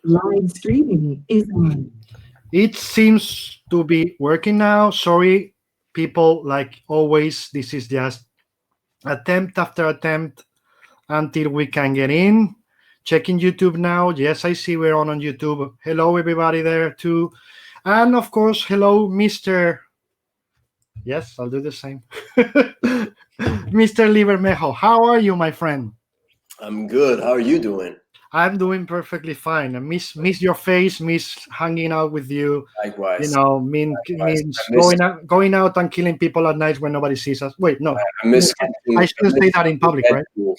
Live streaming is on. It seems to be working now. Sorry, people, like always, this is just attempt after attempt until we can get in. Checking YouTube now. Yes, I see we're on YouTube. Hello, everybody there too. And of course, hello, Mr. Yes, I'll do the same. Mr. Lee Bermejo, how are you, my friend? I'm good. How are you doing? I'm doing perfectly fine. I miss your face, miss hanging out with you. You Likewise. know, Likewise. means I miss, going out and killing people at night when nobody sees us. Wait, no, I miss I hunting. shouldn't say that in public, right? Deadpool.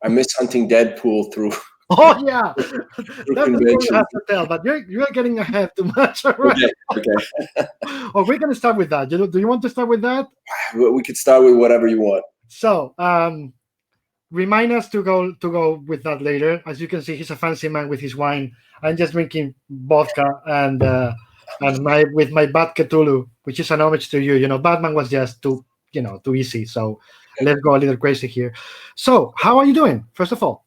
I miss hunting Deadpool through Oh yeah, through that's the story you convention. have to tell. But you're getting ahead too much. All right. Okay. Oh, we're gonna start with that. Do you want to start with that? We could start with whatever you want. So, remind us to go with that later. As you can see, he's a fancy man with his wine. I'm just drinking vodka and my with my Bat Cthulhu, which is an homage to you. You know, Batman was just too easy. So let's go a little crazy here. So, how are you doing? First of all,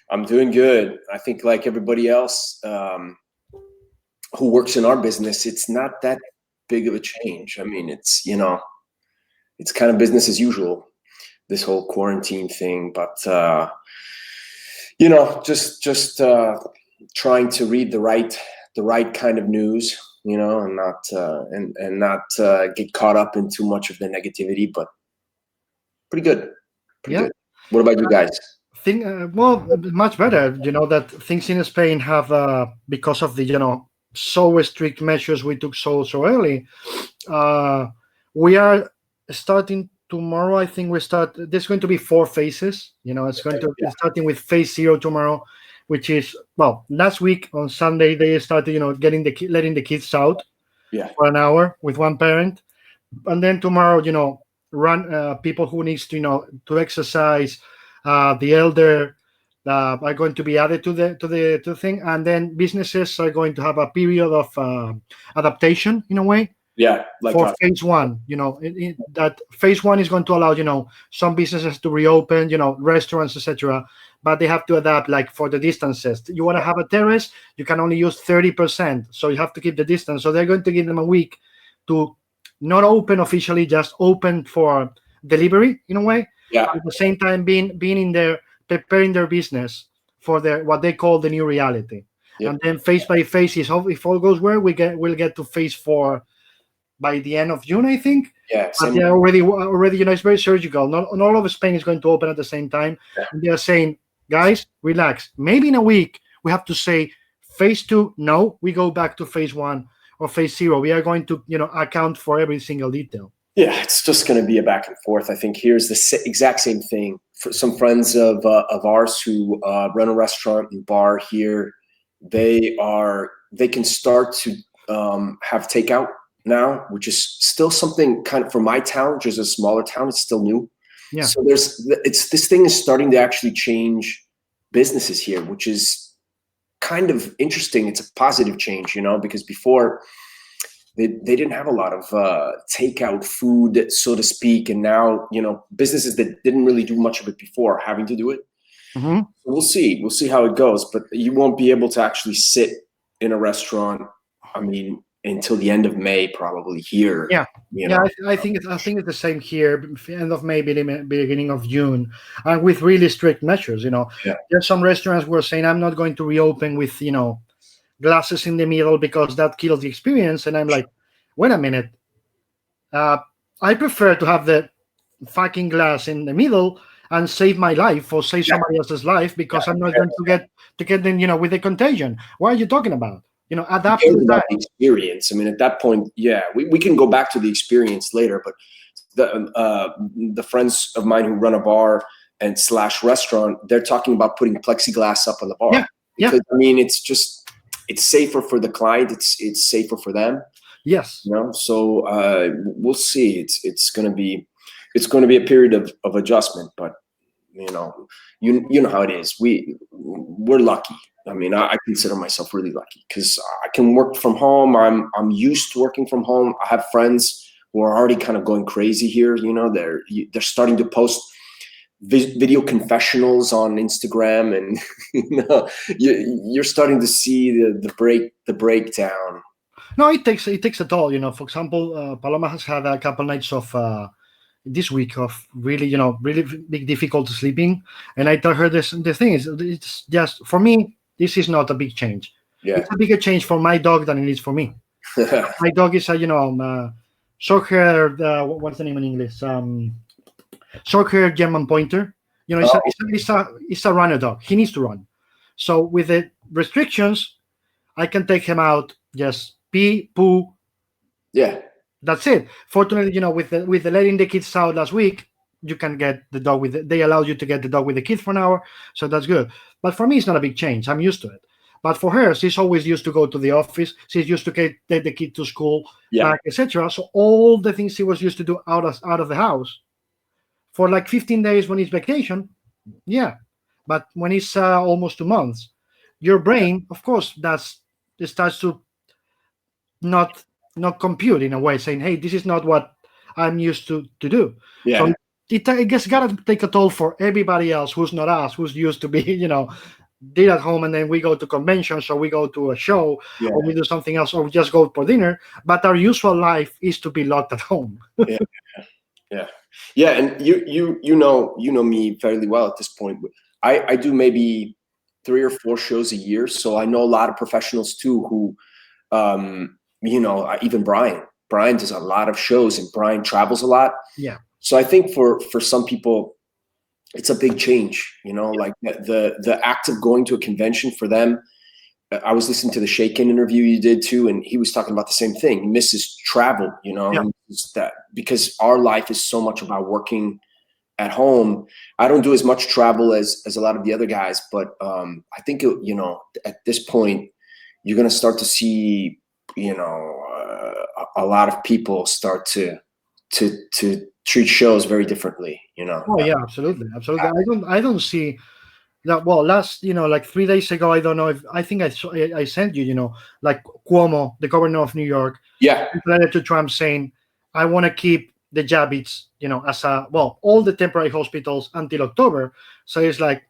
I'm doing good. I think like everybody else who works in our business, it's not that big of a change. I mean, it's it's kind of business as usual, this whole quarantine thing. But just trying to read the right kind of news, and not get caught up in too much of the negativity. But pretty good. Pretty good. What about you guys? Well, much better. You know that things in Spain have because of the so strict measures we took so early. We are starting tomorrow. I think there's going to be 4 phases. It's going to be starting with phase 0 tomorrow, which is, well, last week on Sunday they started letting the kids out for an hour with one parent, and then tomorrow run people who needs to exercise, the elder are going to be added to the thing, and then businesses are going to have a period of adaptation in a way. For phase 1, that phase 1 is going to allow some businesses to reopen, restaurants, etc. But they have to adapt, like for the distances. You want to have a terrace, you can only use 30%, so you have to keep the distance. So they're going to give them a week to not open officially, just open for delivery in a way. At the same time, being in there, preparing their business for what they call the new reality. And then phase by phase is, if all goes well, we'll get to phase 4 by the end of June, I think. But they're already, it's very surgical. Not all of Spain is going to open at the same time. And they are saying, guys, relax. Maybe in a week we have to say phase 2. No, we go back to phase 1 or phase 0. We are going to, account for every single detail. Yeah, it's just going to be a back and forth. I think here's the exact same thing for some friends of ours who run a restaurant and bar here. They can start to have takeout now, which is still something kind of for my town, which is a smaller town. It's still new. Yeah. So this thing is starting to actually change businesses here, which is kind of interesting. It's a positive change, because before they didn't have a lot of takeout food, so to speak. And now, businesses that didn't really do much of it before are having to do it. Mm-hmm. We'll see how it goes, but you won't be able to actually sit in a restaurant, until the end of May, probably here. I think it's the same here. End of May, beginning of June, and with really strict measures. There's some restaurants who are saying, I'm not going to reopen with glasses in the middle because that kills the experience. And I'm like, wait a minute. I prefer to have the fucking glass in the middle and save my life or save somebody else's life, because I'm not going to get them with the contagion. What are you talking about? Adapt to the experience. At that point, we can go back to the experience later, but the friends of mine who run a bar and / restaurant, they're talking about putting plexiglass up on the bar. Because it's safer for the client. It's safer for them. Yes. So we'll see. It's going to be a period of adjustment, but you know how it is. We're lucky. I consider myself really lucky because I can work from home. I'm used to working from home. I have friends who are already kind of going crazy here. They're starting to post video confessionals on Instagram, and you're starting to see the breakdown. No, it takes a toll. For example, Paloma has had a couple nights of this week of really, really big difficulty sleeping, and I tell her the thing is, it's just for me, this is not a big change. Yeah. It's a bigger change for my dog than it is for me. My dog is a short-haired, what's the name in English? Short-haired German pointer. It's a runner dog. He needs to run. So with the restrictions, I can take him out, just pee, poo. Yeah. That's it. Fortunately, with the letting the kids out last week, you can get the dog they allow you to get the dog with the kids for an hour. So that's good. But for me, it's not a big change. I'm used to it. But for her, she's always used to go to the office. She's used to take the kid to school, back, etc. So all the things she was used to do out of the house for like 15 days when it's vacation, yeah. But when it's almost 2 months, your brain, of course, it starts to not compute in a way, saying, "Hey, this is not what I'm used to do." Yeah. So I guess got to take a toll for everybody else who's not us, who's used to be, did at home, and then we go to conventions, or we go to a show, or we do something else, or we just go for dinner. But our usual life is to be locked at home. Yeah, and you know me fairly well at this point. I do maybe 3 or 4 shows a year, so I know a lot of professionals too who, even Brian does a lot of shows, and Brian travels a lot. Yeah. So I think for some people, it's a big change. Like the act of going to a convention for them. I was listening to the Shaken interview you did too, and he was talking about the same thing. He misses travel, he misses that, because our life is so much about working at home. I don't do as much travel as a lot of the other guys, but I think at this point you're going to start to see a lot of people start to treat shows very differly. Oh yeah, absolutely. I don't see. Well, last, like 3 days ago, I don't know if I think I sent you, like Cuomo, the governor of New York, letter to Trump saying, I want to keep the Javits, as all the temporary hospitals until October. So it's like,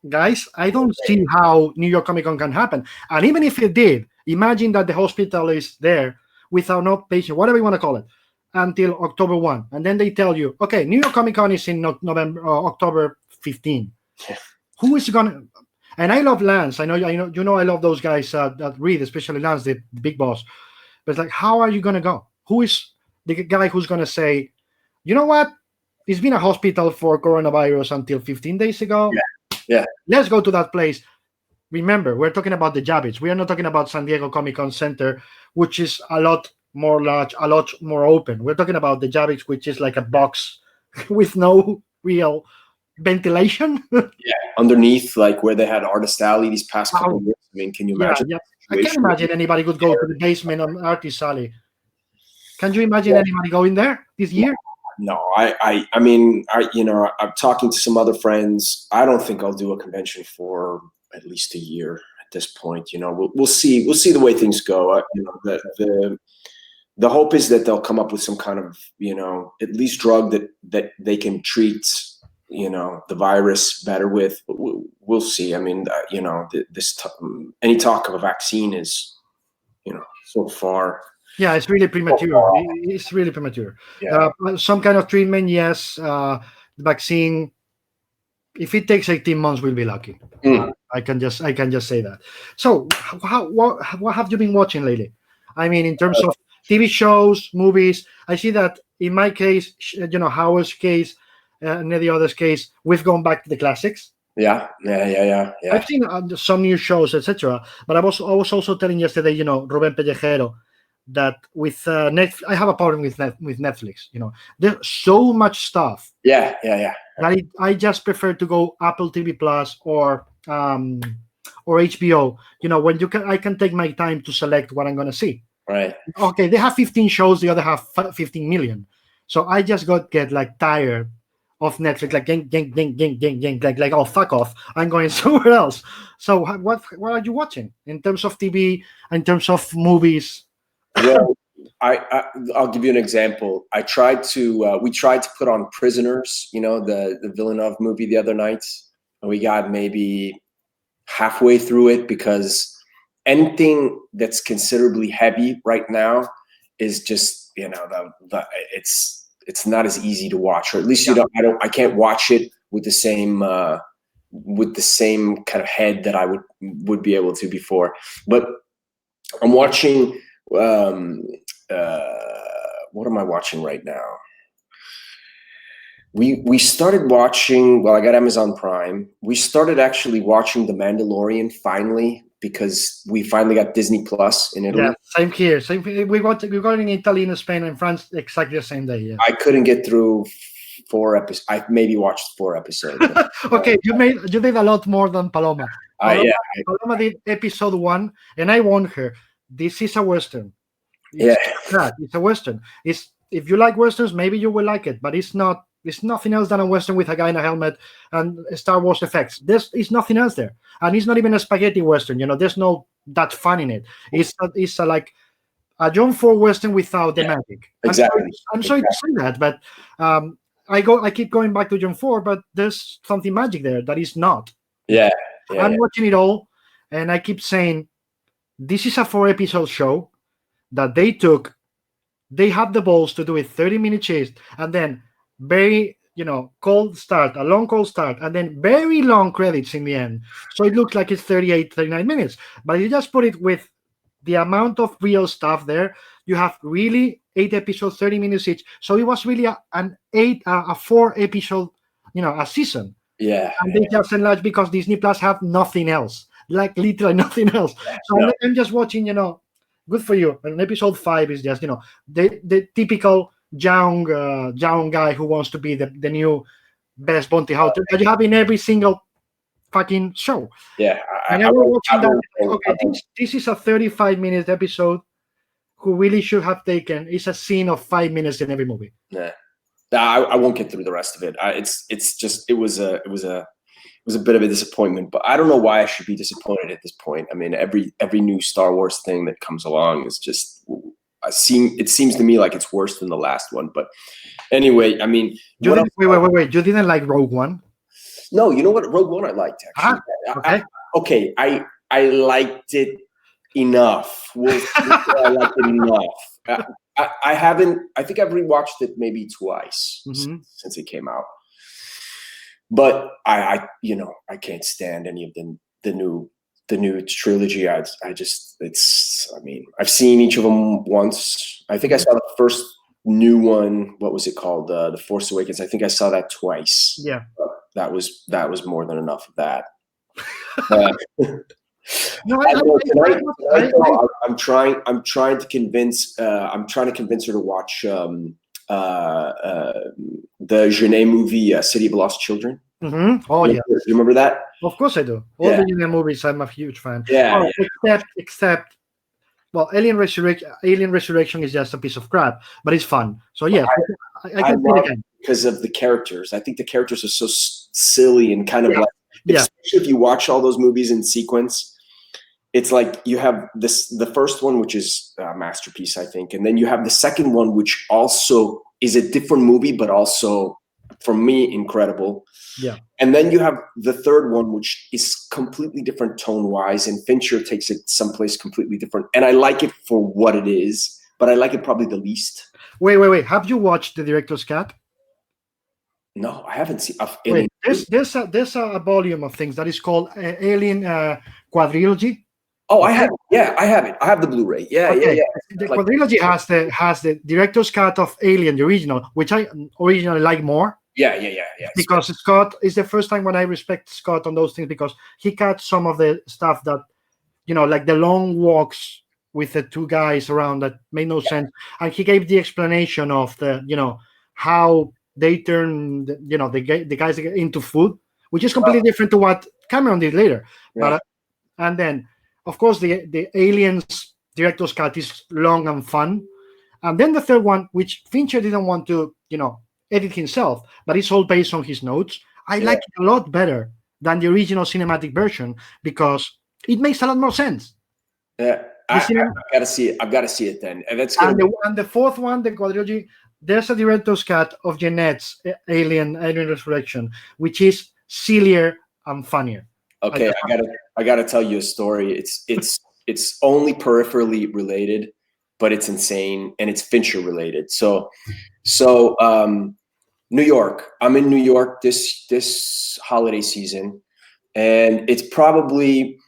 guys, I don't see how New York Comic Con can happen. And even if it did, imagine that the hospital is there without no patient, whatever you want to call it, until October 1. And then they tell you, okay, New York Comic Con is in October 15. Yeah. Who is gonna? And I love Lance. I know. I love those guys that read, especially Lance, the big boss. But it's like, how are you gonna go? Who is the guy who's gonna say, you know what? It's been a hospital for coronavirus until 15 days ago. Yeah. Let's go to that place. Remember, we're talking about the Javits. We are not talking about San Diego Comic Con Center, which is a lot more large, a lot more open. We're talking about the Javits, which is like a box with no real ventilation. Underneath, like where they had Artist Alley these past couple of years. I mean, can you imagine? Yeah. I can't imagine anybody could go to the basement on Artist Alley. Can you imagine anybody going there this year? No, I mean, I'm talking to some other friends. I don't think I'll do a convention for at least a year at this point. We'll see. We'll see the way things go. The hope is that they'll come up with some kind of, at least drug that they can treat, the virus better with. We'll see. I mean, any talk of a vaccine is, so far. Yeah, it's really premature. It's really premature. Yeah. Some kind of treatment, yes. The vaccine, if it takes 18 months, we'll be lucky. I can just say that. So, what have you been watching lately? I mean, in terms of TV shows, movies. I see that in my case, Howard's case, and the other's case, we've gone back to the classics. Yeah. I've seen some new shows, etc. But I was also telling yesterday, Ruben Pellejero, that with Netflix, I have a problem with Netflix. There's so much stuff. Yeah. That I just prefer to go Apple TV Plus or HBO. When I can take my time to select what I'm going to see. Right. Okay, they have 15 shows, the other have 15 million. So I just get like tired of Netflix, like gang, like oh fuck off, I'm going somewhere else. So what are you watching in terms of TV, in terms of movies? Well, I'll give you an example. We tried to put on Prisoners, the Villeneuve movie the other night, and we got maybe halfway through it because anything that's considerably heavy right now is just, it's not as easy to watch, or at least I can't watch it with the same kind of head that I would be able to before. But I'm watching. What am I watching right now? We started watching. Well, I got Amazon Prime. We started actually watching The Mandalorian finally because we finally got Disney Plus in Italy. Yeah, same here. Same. We got it in Italy, in Spain, and France exactly the same day. Yeah. I couldn't get through 4 episodes. I maybe watched 4 episodes. Okay, you did a lot more than Paloma. Paloma did episode 1, and I warned her. This is a Western. It's a Western. If you like Westerns, maybe you will like it, but it's not. It's nothing else than a Western with a guy in a helmet and Star Wars effects. There's nothing else there, and it's not even a spaghetti Western. There's no that fun in it. It's like a John Ford Western without the magic. Exactly. I'm sorry to say that, but I keep going back to John Ford, but there's something magic there that is not. I'm watching it all, and I keep saying this is a 4-episode show that they have the balls to do a 30-minute chase and then very cold start, a long cold start, and then very long credits in the end, so it looks like it's 38-39 minutes, but you just put it with the amount of real stuff there. You have really 8 episodes, 30 minutes each, so it was really a 4-episode a season. And they just enlarged because Disney Plus have nothing else, like literally nothing else. I'm just watching, good for you. And episode 5 is just, the typical young guy who wants to be the new best bounty hunter that you have in every single fucking show. I was watching that. Okay, this is a 35-minute episode. Who really should have taken is a scene of 5 minutes in every movie. I won't get through the rest of it. It was a bit of a disappointment, but I don't know why I should be disappointed at this point. I mean, every new Star Wars thing that comes along is just. It seems to me like it's worse than the last one. But anyway, I mean, wait. You didn't like Rogue One? No, you know what? Rogue One I liked actually. Okay. I liked it enough. I liked it enough. I haven't. I think I've rewatched it maybe twice since it came out. But I can't stand any of the new trilogy. I mean, I've seen each of them once. I think I saw the first new one. What was it called? The Force Awakens. I think I saw that twice. Yeah, that was more than enough of that. No, I'm trying to convince her to watch the Genet movie, City of Lost Children. Oh yeah, you remember that? Of course I do. All the Alien movies, I'm a huge fan. Except, well, Alien Resurrection is just a piece of crap, but it's fun. So yeah, I can see it again because of the characters. I think the characters are so silly and kind of like, especially if you watch all those movies in sequence. It's like you have the first one, which is a masterpiece, I think, and then you have the second one, which also is a different movie, but also, for me, incredible. Yeah. And then you have the third one, which is completely different tone-wise, and Fincher takes it someplace completely different. And I like it for what it is, but I like it probably the least. Wait. Have you watched the director's cut? No, I haven't seen. There's a volume of things that is called Alien Quadrilogy. Oh, I have it. Yeah, I have it. I have the Blu-ray. Yeah. The quadrilogy has the director's cut of Alien, the original, which I originally like more. Yeah. Because Scott is the first time when I respect Scott on those things, because he cut some of the stuff that, like the long walks with the two guys around that made no sense, and he gave the explanation of the how they turn the guys into food, which is completely different to what Cameron did later. Yeah. But and then, of course, the Aliens director's cut is long and fun. And then the third one, which Fincher didn't want to, edit himself, but it's all based on his notes. I like it a lot better than the original cinematic version because it makes a lot more sense. Yeah. I've got to see it. I've got to see it then. And that's and the fourth one, the quadrilogy. There's a director's cut of Jeanette's Alien Resurrection, which is sillier and funnier. Okay, I gotta tell you a story. It's only peripherally related, but it's insane, and it's Fincher related. So New York. I'm in New York this holiday season, and it's probably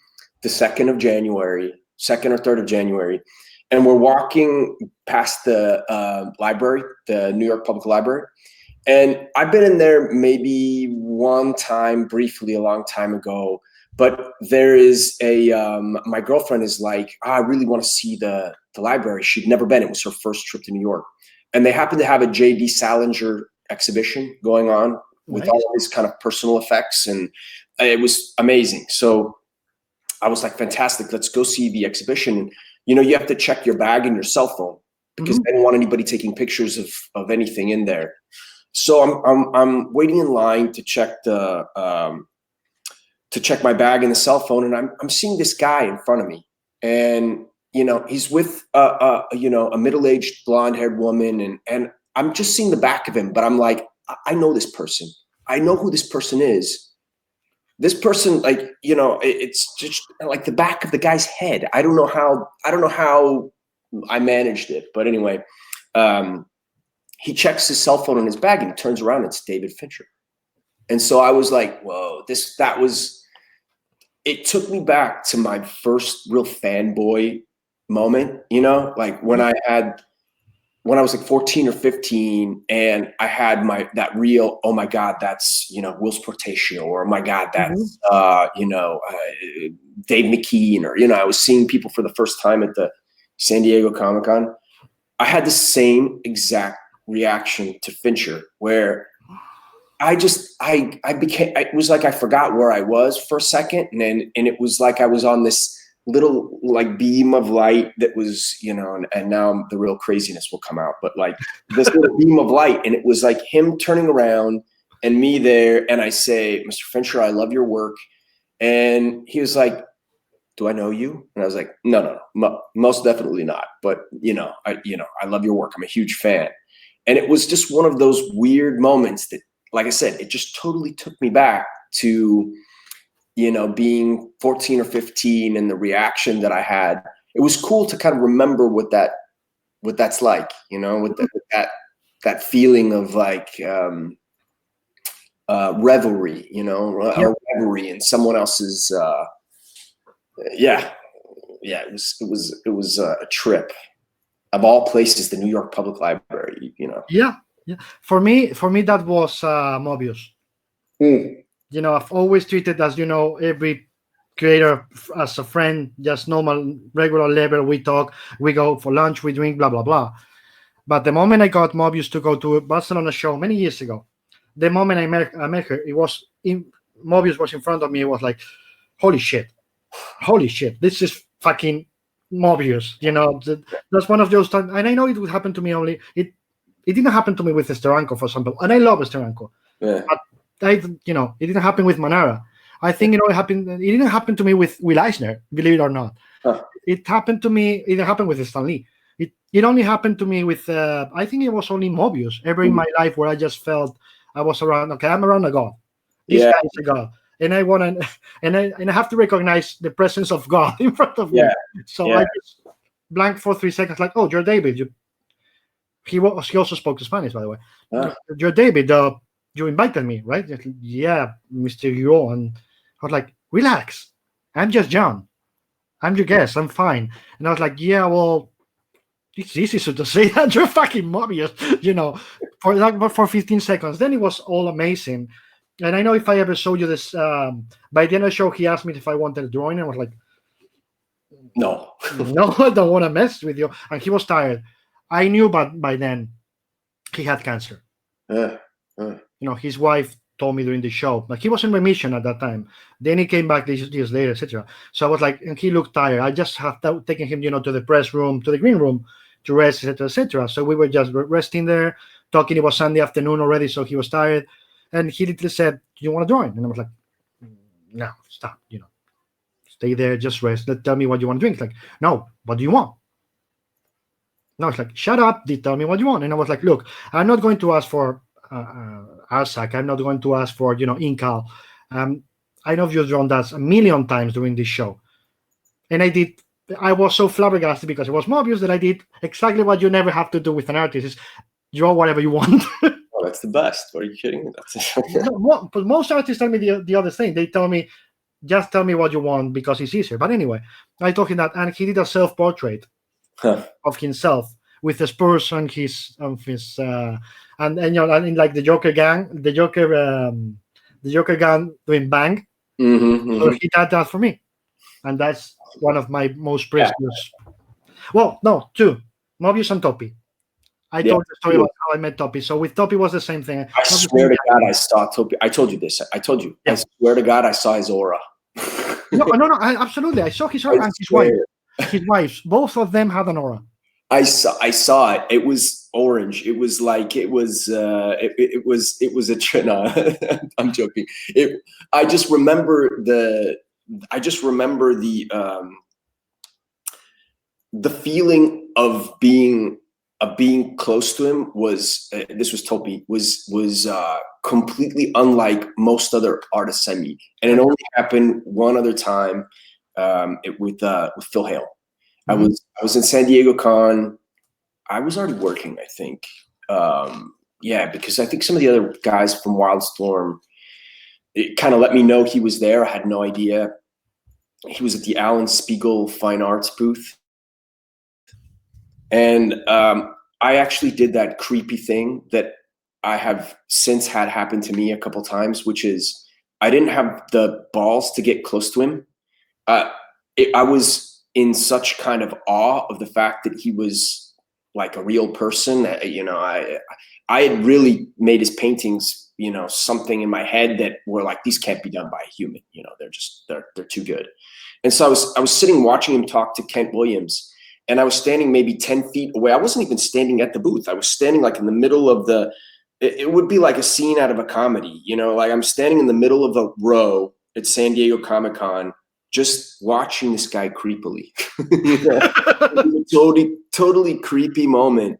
the 2nd of January, 2nd or 3rd of January, and we're walking past the library, the New York Public Library. And I've been in there maybe one time briefly a long time ago, but there is my girlfriend is like, I really want to see the library. She'd never been. It was her first trip to New York. And they happened to have a J.D. Salinger exhibition going on with all of his kind of personal effects. And it was amazing. So I was like, fantastic, let's go see the exhibition. You know, you have to check your bag and your cell phone because they don't want anybody taking pictures of anything in there. So I'm waiting in line to check my bag and the cell phone, and I'm seeing this guy in front of me, and you know he's with a middle-aged blonde-haired woman, and I'm just seeing the back of him, but I'm like, I know this person. I know who this person is. This person, like, you know, it's just like the back of the guy's head. I don't know how I managed it, but anyway, he checks his cell phone in his bag and he turns around. It's David Fincher. And so I was like, whoa, it took me back to my first real fanboy moment, you know, like when I was like 14 or 15 and I had that real, oh my God, that's, you know, Will's Portatio, or oh my God, that's, Dave McKean, or, you know, I was seeing people for the first time at the San Diego Comic-Con. I had the same exact reaction to Fincher where it was like I forgot where I was for a second. And it was like I was on this little like beam of light that was, you know, and now the real craziness will come out, but like this little beam of light, and it was like him turning around and me there, and I say, Mr. Fincher, I love your work. And he was like, do I know you? And I was like, no, most definitely not. But I love your work. I'm a huge fan. And it was just one of those weird moments that, like I said, it just totally took me back to, you know, being 14 or 15 and the reaction that I had. It was cool to kind of remember what that's like, you know, with that feeling of like revelry, you know, or revelry in someone else's. It was a trip. Of all places, the New York Public Library, you know. Yeah. For me, that was Mobius. You know, I've always treated, as you know, every creator as a friend, just normal, regular level. We talk, we go for lunch, we drink, blah, blah, blah. But the moment I got Mobius to go to a Barcelona show many years ago, the moment I met her, Mobius was in front of me. It was like, holy shit, this is fucking Mobius. You know, that's one of those times. And I know it would happen to me only. It didn't happen to me with Steranko, for example. And I love Steranko. Yeah. But it didn't happen with Manara. I think it didn't happen to me with Will Eisner, believe it or not. It happened to me. It happened with Stan Lee. It only happened to me with. I think it was only Mobius ever in my life where I just felt I was around. Okay, I'm around a god. This guy is a god, and I want to, and I have to recognize the presence of God in front of me. So I just blanked for 3 seconds, like, oh, you're David. He also spoke Spanish, by the way. You're David. You invited me, right? Yeah, Mr. Yo. And I was like, relax. I'm just John. I'm your guest. I'm fine. And I was like, yeah, well, it's easy to say that. You're fucking Mobius, you know, for 15 seconds. Then it was all amazing. And I know if I ever showed you this, by the end of the show, he asked me if I wanted a drawing. And I was like, no, I don't want to mess with you. And he was tired. I knew by then he had cancer. You know, his wife told me during the show, like he was in remission at that time. Then he came back years later, etc. So I was like, and he looked tired. I just have taken him, you know, to the press room, to the green room to rest, etc., etc. So we were just resting there, talking. It was Sunday afternoon already, so he was tired. And he literally said, do you want to join? And I was like, no, stop, you know. stay there, just rest. Tell me what you want to drink. It's like, no, what do you want? No, it's like, shut up, tell me what you want. And I was like, look, I'm not going to ask for Arsac. I'm not going to ask for, Incal. I know you've drawn that a million times during this show. And I was so flabbergasted because it was Mobius that I did exactly what you never have to do with an artist, is draw whatever you want. Oh, that's the best. Are you kidding me? But most artists tell me the other thing. They tell me, just tell me what you want because it's easier. But anyway, I told him that, and he did a self-portrait of himself with the Spurs on his and like the Joker gang, the Joker gang doing bang. Mm-hmm. So he did that for me, and that's one of my most precious. Yeah. Well, no, two, Mobius and Topi. I told the story about how I met Topi. So with Topi was the same thing. I swear to God, I saw Topi. I told you this. I told you. Yeah. I swear to God, I saw his aura. No. Absolutely. I saw his aura and his wife. His wives. Both of them had an aura. I saw it. It was orange. It was like it was a no, I'm joking. I just remember the feeling of being close to him was this was Topi was completely unlike most other artists I meet, and it only happened one other time with Phil Hale. Mm-hmm. I was in San Diego Con. I was already working, I think. Because I think some of the other guys from Wildstorm, it kind of let me know he was there. I had no idea. He was at the Alan Spiegel Fine Arts booth. And I actually did that creepy thing that I have since had happen to me a couple times, which is I didn't have the balls to get close to him. I was in such kind of awe of the fact that he was like a real person. I had really made his paintings, something in my head that were like, these can't be done by a human. They're too good. And so I was sitting watching him talk to Kent Williams. And I was standing maybe 10 feet away. I wasn't even standing at the booth. I was standing like in the middle of it would be like a scene out of a comedy, like I'm standing in the middle of a row at San Diego Comic-Con, just watching this guy creepily. It was a totally creepy moment.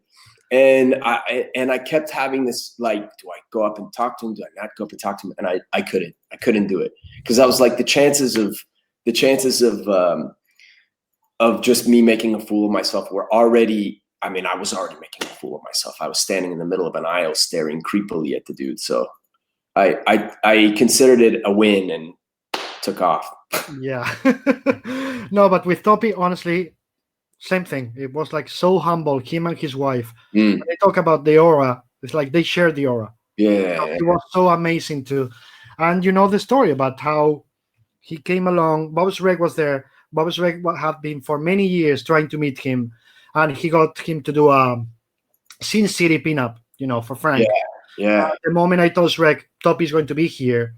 And I kept having this, like, do I go up and talk to him? Do I not go up and talk to him? And I couldn't do it. Because I was like, the chances of just me making a fool of myself were already, I was already making a fool of myself. I was standing in the middle of an aisle staring creepily at the dude. So I considered it a win and took off. Yeah. No, but with Topi, honestly, same thing. It was like so humble, him and his wife. When they talk about the aura, it's like they share the aura. Yeah. It was so amazing too. And you know the story about how he came along. Bob Schrek was there. Bob Schrek had been for many years trying to meet him, and he got him to do a Sin City pinup, for Frank. Yeah. The moment I told Schrek, Topi's going to be here,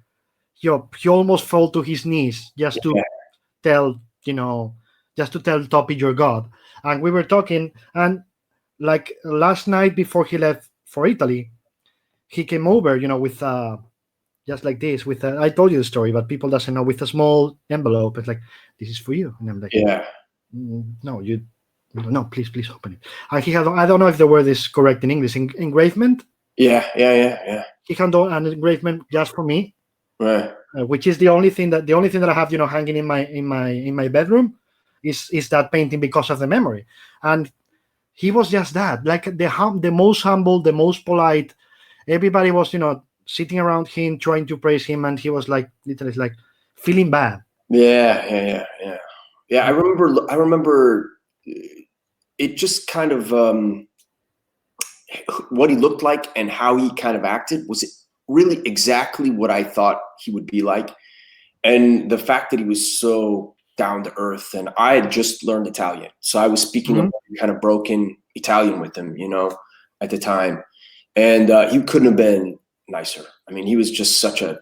he almost fell to his knees just to tell Topi you're God. And we were talking, and like last night before he left for Italy, he came over, with just like this, with I told you the story, but people doesn't know, with a small envelope. It's like, this is for you. And I'm like, no, please open it. And he had, I don't know if the word is correct in English, engravement. Yeah. He had an engravement just for me. Right. Which is the only thing that I have, hanging in my bedroom is that painting because of the memory. And he was just that, like the most humble, the most polite. Everybody was, sitting around him trying to praise him, and he was like literally like feeling bad. Yeah. I remember it just kind of what he looked like and how he kind of acted was really exactly what I thought he would be like. And the fact that he was so down to earth, and I had just learned Italian. So I was speaking kind of broken Italian with him, at the time. And he couldn't have been nicer. He was just such a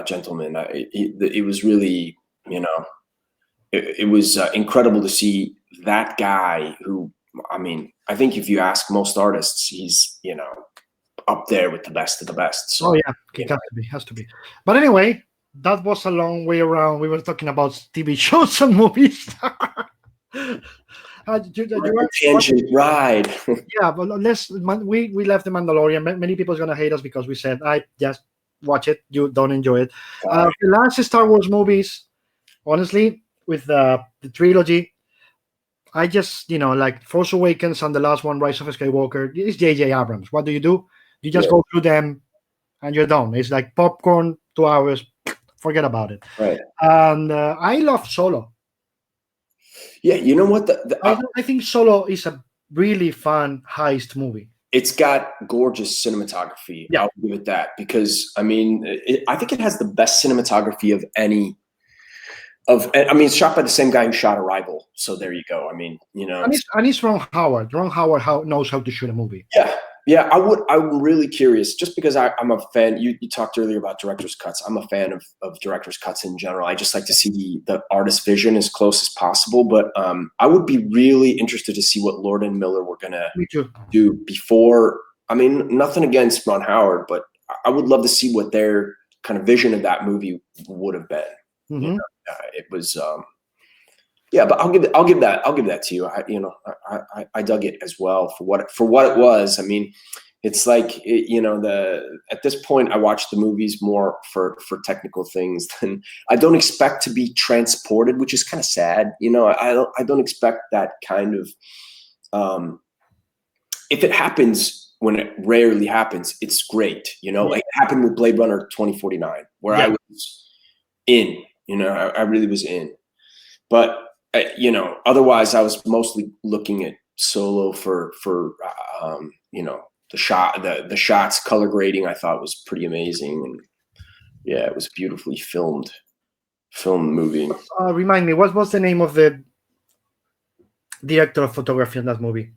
gentleman. It was really, it was incredible to see that guy who, I think if you ask most artists, he's, up there with the best of the best. So, he has to be. But anyway, that was a long way around. We were talking about TV shows and movies. Tangent ride. Yeah, but we left the Mandalorian. Many people are gonna hate us because we said I just watch it. You don't enjoy it. The last Star Wars movies, honestly, with the trilogy, I just like Force Awakens and the last one, Rise of Skywalker. It's J.J. Abrams. What do? You just go through them and you're done. It's like popcorn. 2 hours. Forget about it. Right. And I love Solo. Yeah, you know what? I think Solo is a really fun heist movie. It's got gorgeous cinematography. Yeah. I'll give it that because I mean, I think it has the best cinematography of any. I mean, it's shot by the same guy who shot Arrival. So there you go. I mean, and it's Ron Howard. Ron Howard knows how to shoot a movie. Yeah. I'm really curious, just because I'm a fan. You talked earlier about director's cuts. I'm a fan of director's cuts in general. I just like to see the artist's vision as close as possible. But I would be really interested to see what Lord and Miller were gonna do before. I mean, nothing against Ron Howard, but I would love to see what their kind of vision of that movie would have been. Mm-hmm. It was but I'll give that to you. I dug it as well for what it was. I mean, it's like at this point I watch the movies more for technical things than I don't expect to be transported, which is kind of sad. I don't expect that kind of if it happens, when it rarely happens, it's great. Like it happened with Blade Runner 2049, where I was in. I really was in, but otherwise I was mostly looking at Solo for the shots, color grading. I thought was pretty amazing, and it was a beautifully filmed movie. Remind me, what was the name of the director of photography in that movie?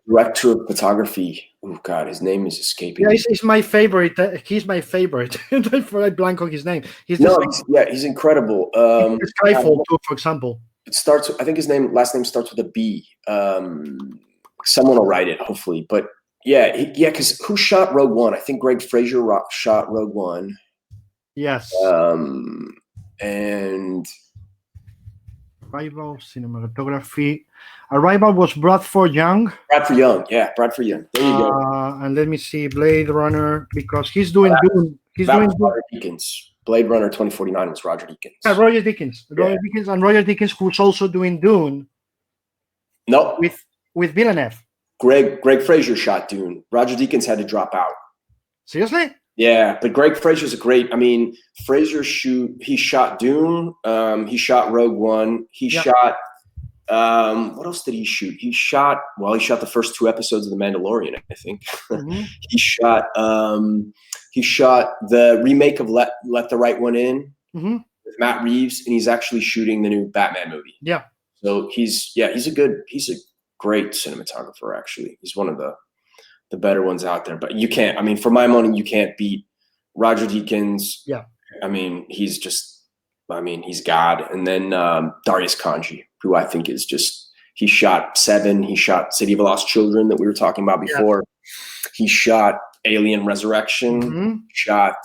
Director of photography. Oh God, his name is escaping. Yeah, he's my favorite. He's my favorite. I blank on his name. He's incredible. Skyfall too, for example. It starts. I think his last name starts with a B. Someone will write it, hopefully. But because who shot Rogue One? I think Greg Fraser shot Rogue One. Yes. And Arrival, cinematography. Arrival was Bradford Young. Bradford Young. There you go. And let me see, Blade Runner, because he's doing Dune. Roger Deakins. Blade Runner 2049 was Roger Deakins. Yeah, Roger Deakins. And Roger Deakins, who's also doing Dune. No. With Villeneuve. Greg Fraser shot Dune. Roger Deakins had to drop out. Seriously? Yeah, but Greg Fraser's I mean, he shot Dune, he shot Rogue One, he shot what else did he shoot? He shot the first 2 episodes of The Mandalorian, I think. Mm-hmm. He shot the remake of Let the Right One In with Matt Reeves, and he's actually shooting the new Batman movie. Yeah. So he's a great cinematographer, actually. He's one of the better ones out there. But you can't, I mean, for my money, you can't beat Roger Deakins. Yeah. I mean, he's God. And then Darius Kanji, who I think is he shot Seven. He shot City of Lost Children that we were talking about before. Yeah. He shot Alien Resurrection. Mm-hmm. Shot,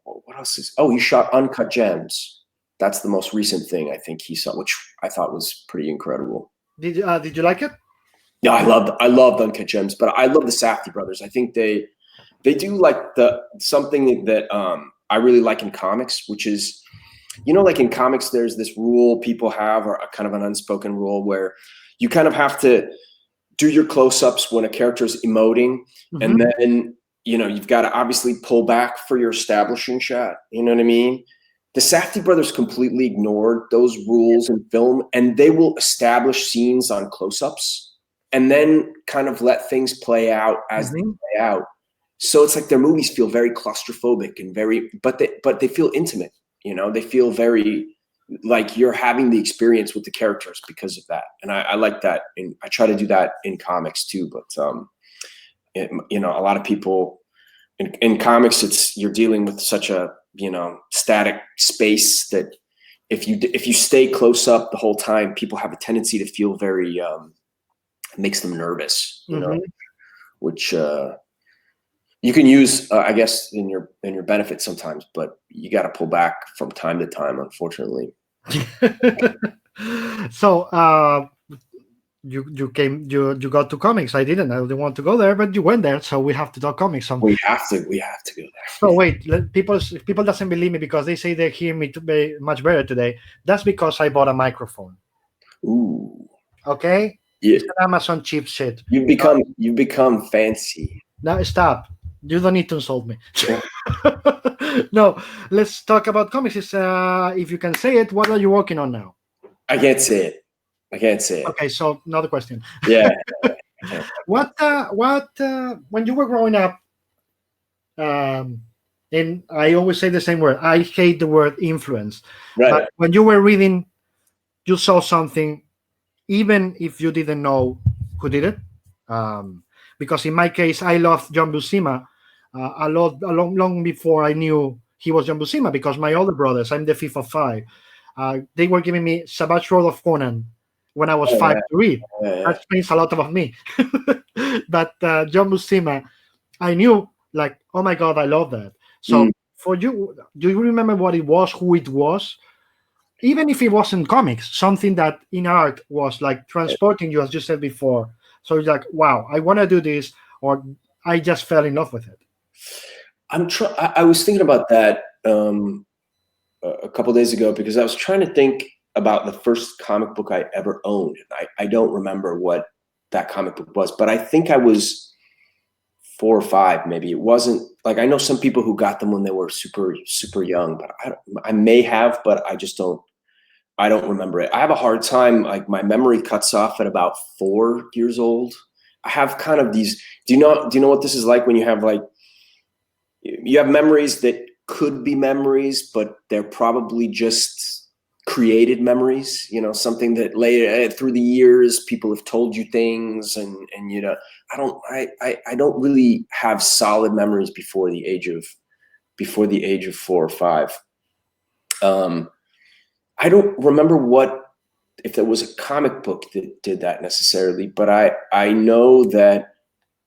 what else he shot Uncut Gems. That's the most recent thing I think he saw, which I thought was pretty incredible. Did you like it? Yeah, I loved Uncut Gems, but I love the Safdie brothers. I think they do like something that I really like in comics, which is, like in comics, there's this rule people have, or a kind of an unspoken rule, where you kind of have to do your close-ups when a character is emoting, and then you've got to obviously pull back for your establishing shot. You know what I mean? The Safdie brothers completely ignored those rules in film, and they will establish scenes on close-ups and then kind of let things play out as they play out. So it's like their movies feel very claustrophobic and but they feel intimate. They feel very like you're having the experience with the characters because of that. And I like that. And I try to do that in comics too. But, a lot of people in comics, you're dealing with such a, static space that if you stay close up the whole time, people have a tendency to feel very, makes them nervous, which you can use, I guess, in your benefit sometimes, but you got to pull back from time to time, unfortunately. So you got to comics. I didn't want to go there, but you went there, so we have to talk comics. We have to go there. So wait, people doesn't believe me because they say they hear me to be much better today. That's because I bought a microphone. Ooh. Okay. Yeah. It's an Amazon cheap shit. You've become fancy. Now stop. You don't need to insult me. No, let's talk about comics. If you can say it, what are you working on now? I can't say it. Okay, so another question. Yeah. What when you were growing up, and I always say the same word. I hate the word influence. Right. But when you were reading, you saw something, even if you didn't know who did it. Because in my case, I loved John Buscema long before I knew he was John Buscema, because my older brothers, I'm the fifth of five, they were giving me Savage Road of Conan when I was 5 to read. That explains a lot about me. But John Buscema, I knew, like, oh my God, I love that. So for you, do you remember what it was, who it was? Even if it wasn't comics, something that in art was like transporting you, as you said before. So it's like, wow, I want to do this, or I just fell in love with it. I was thinking about that a couple days ago, because I was trying to think about the first comic book I ever owned. I don't remember what that comic book was, but I think I was 4 or 5, maybe. It wasn't like, I know some people who got them when they were super, super young, but I may have, but I don't remember it. I have a hard time, like my memory cuts off at about 4 years old. I have kind of these, do you know what this is like when you have memories that could be memories, but they're probably just created memories, something that later through the years, people have told you things and I don't really have solid memories before the age of 4 or 5. I don't remember if there was a comic book that did that necessarily, but I know that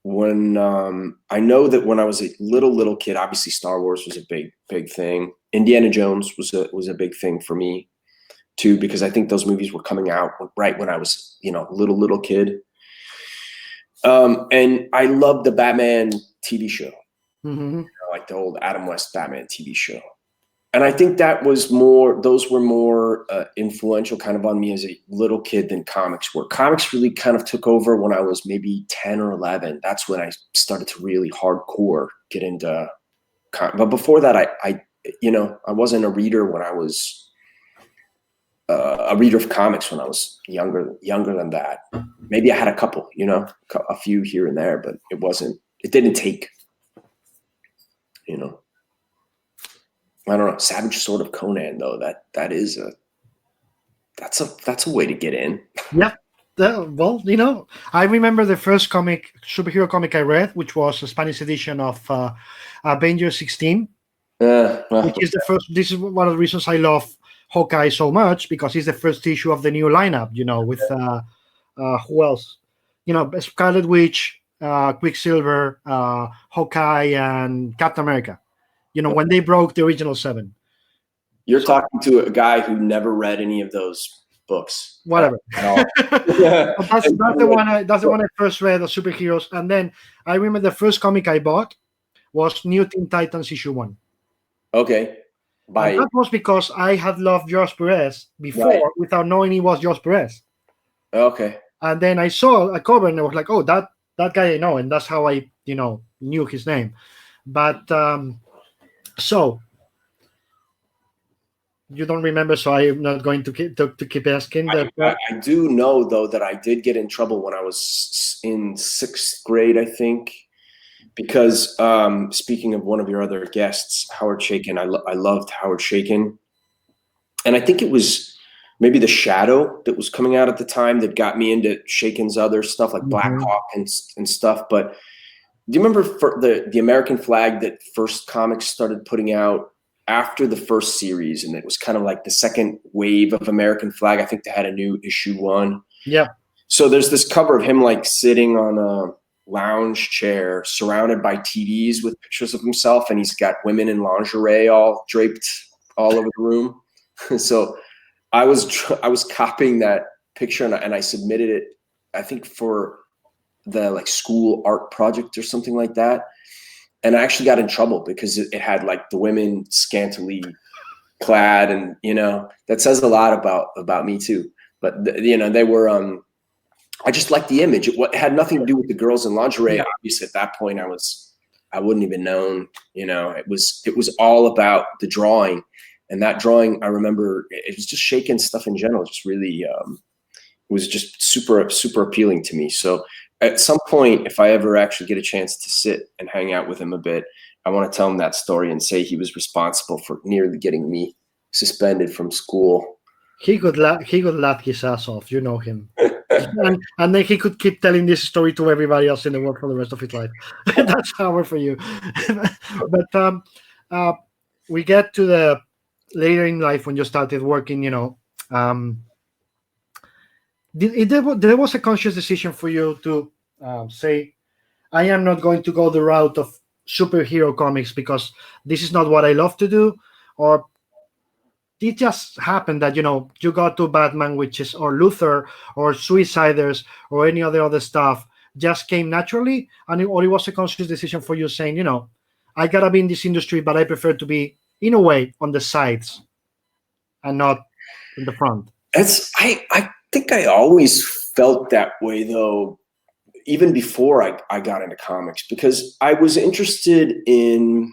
when I was a little kid, obviously Star Wars was a big thing. Indiana Jones was a big thing for me too, because I think those movies were coming out right when I was little kid. And I loved the Batman TV show, like the old Adam West Batman TV show. And I think those were more influential kind of on me as a little kid than comics were. Comics really kind of took over when I was maybe 10 or 11. That's when I started to really hardcore get into but before that, I wasn't a reader when I was a reader of comics when I was younger than that. Maybe I had a couple, a few here and there, but it didn't take, I don't know, Savage Sword of Conan though. That's a way to get in. Yeah. Well, I remember the first superhero comic I read, which was a Spanish edition of Avengers 16, which is the first. This is one of the reasons I love Hawkeye so much, because it's the first issue of the new lineup. With who else? Scarlet Witch, Quicksilver, Hawkeye, and Captain America. When they broke the original 7. You're talking to a guy who never read any of those books. Whatever. That's the one I first read of superheroes. And then I remember the first comic I bought was New Teen Titans issue 1. Okay. And that was because I had loved George Perez before, without knowing he was George Perez. Okay. And then I saw a cover and I was like, oh, that guy I know. And that's how I, knew his name. But so you don't remember, so I'm not going to keep asking. I do know, though, that I did get in trouble when I was in 6th grade, I think, because speaking of one of your other guests, Howard Chaykin, I loved Howard Chaykin. And I think it was maybe The Shadow that was coming out at the time that got me into Chaykin's other stuff, like Black Hawk and stuff. But do you remember the American Flag that First Comics started putting out after the first series? And it was kind of like the second wave of American Flag. I think they had a new issue 1. Yeah. So there's this cover of him like sitting on lounge chair surrounded by TVs with pictures of himself, and he's got women in lingerie all draped all over the room. So I was copying that picture, and I submitted it, I think, for the like school art project or something like that. And I actually got in trouble because it had like the women scantily clad, and that says a lot about me too. But they were I just liked the image. It had nothing to do with the girls in lingerie. Obviously, at that point, I wouldn't even known. It was all about the drawing, and that drawing, I remember, it was just shaking stuff in general. Just really, it was just super, super appealing to me. So at some point, if I ever actually get a chance to sit and hang out with him a bit, I want to tell him that story and say he was responsible for nearly getting me suspended from school. He could laugh his ass off. You know him. and then he could keep telling this story to everybody else in the world for the rest of his life. That's hard for you. But we get to the later in life when you started working. There was a conscious decision for you to say, I am not going to go the route of superhero comics because this is not what I love to do, or it just happened that you got to Batman, or Luther, or Suiciders, or any other stuff just came naturally, or it was a conscious decision for you saying, I gotta be in this industry, but I prefer to be in a way on the sides and not in the front. I think I always felt that way though, even before I got into comics, because I was interested in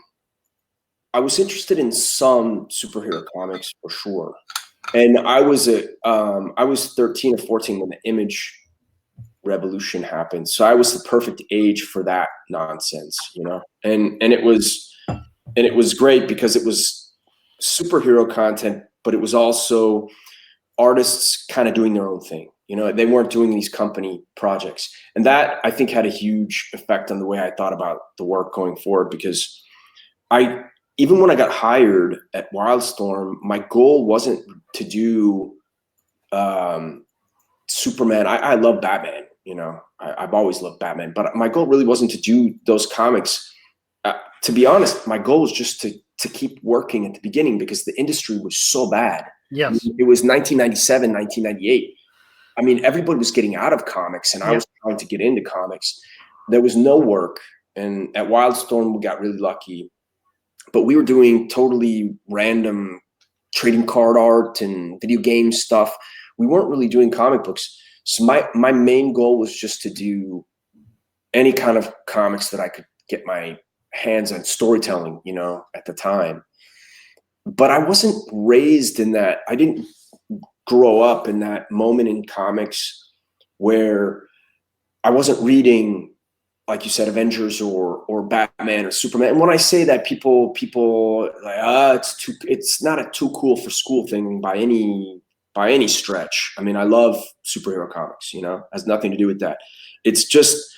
some superhero comics for sure. And I was 13 or 14 when the Image revolution happened. So I was the perfect age for that nonsense, and it was great because it was superhero content, but it was also artists kind of doing their own thing. They weren't doing these company projects. And that, I think, had a huge effect on the way I thought about the work going forward, because even when I got hired at Wildstorm, my goal wasn't to do Superman. I love Batman, I've always loved Batman, but my goal really wasn't to do those comics. To be honest, my goal was just to keep working at the beginning, because the industry was so bad. Yes. It was 1997, 1998. I mean, everybody was getting out of comics, and I was trying to get into comics. There was no work. And at Wildstorm, we got really lucky. But we were doing totally random trading card art and video game stuff. We weren't really doing comic books. So my main goal was just to do any kind of comics that I could get my hands on, storytelling, at the time. But I wasn't raised in that. I didn't grow up in that moment in comics where I wasn't reading, like you said, Avengers or Batman or Superman. And when I say that, people like, it's not a too cool for school thing by any stretch. I mean, I love superhero comics, has nothing to do with that. It's just,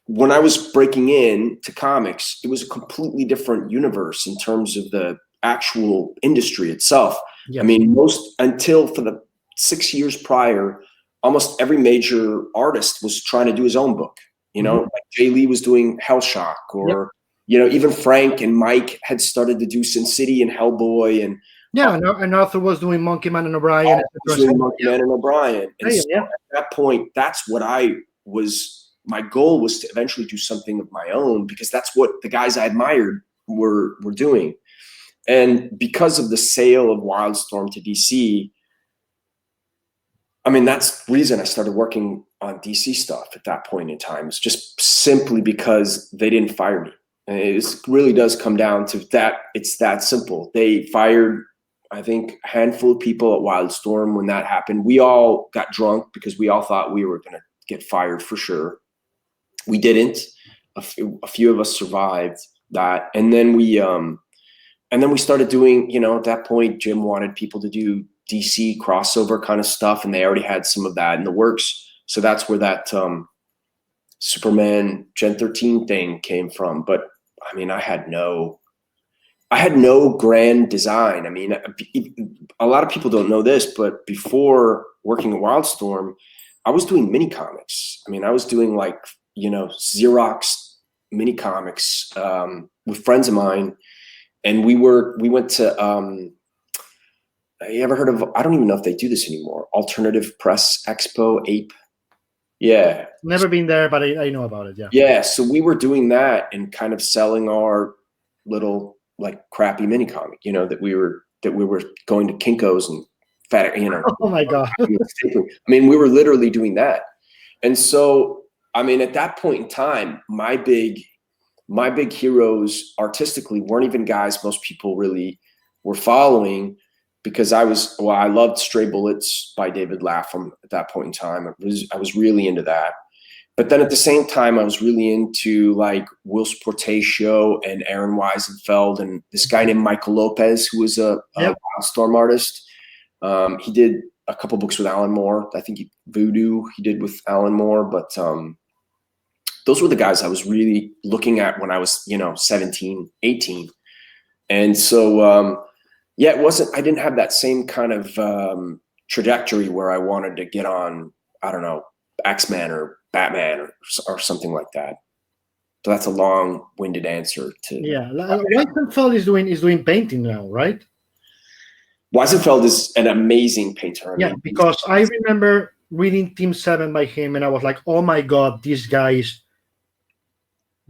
when I was breaking into comics, it was a completely different universe in terms of the actual industry itself. Yes. I mean, until for the 6 years prior, almost every major artist was trying to do his own book. Like Jay Lee was doing Hellshock, or even Frank and Mike had started to do Sin City and Hellboy, and and Arthur was doing Monkey Man and O'Brien. Man and O'Brien. And so at that point, that's what my goal was, to eventually do something of my own, because that's what the guys I admired were doing. And because of the sale of Wildstorm to DC, I mean, that's the reason I started working on DC stuff at that point in time. It's just simply because they didn't fire me. And it really does come down to that. It's that simple. They fired, I think, a handful of people at Wildstorm when that happened. We all got drunk because we all thought we were going to get fired for sure. We didn't. A few of us survived that. And then we started doing, at that point, Jim wanted people to do DC crossover kind of stuff, and they already had some of that in the works. So that's where that Superman Gen 13 thing came from. But I mean, I had no grand design. I mean, a lot of people don't know this, but before working at Wildstorm, I was doing mini comics. I mean, I was doing like, Xerox mini comics with friends of mine, and we went to. You ever heard of? I don't even know if they do this anymore. Alternative Press Expo, APE. Yeah. Never been there, but I know about it. Yeah. Yeah. So we were doing that and kind of selling our little like crappy mini comic, that we were going to Kinko's and Oh my God. I mean, we were literally doing that. And so, I mean, at that point in time, my big heroes artistically weren't even guys most people really were following, because I loved Stray Bullets by David Lapham at that point in time. I was really into that. But then at the same time, I was really into like Will Portatio and Aaron Weisenfeld and this guy named Michael Lopez, who was a Wildstorm artist. He did a couple books with Alan Moore. I think Voodoo he did with Alan Moore. But those were the guys I was really looking at when I was, 17, 18. And so, I didn't have that same kind of trajectory where I wanted to get on, I don't know, X-Men or Batman or something like that. So that's a long-winded answer to. Yeah, Weisenfeld is doing painting now, right? Weisenfeld is an amazing painter. Because I remember reading Team 7 by him, and I was like, oh my God, these guys.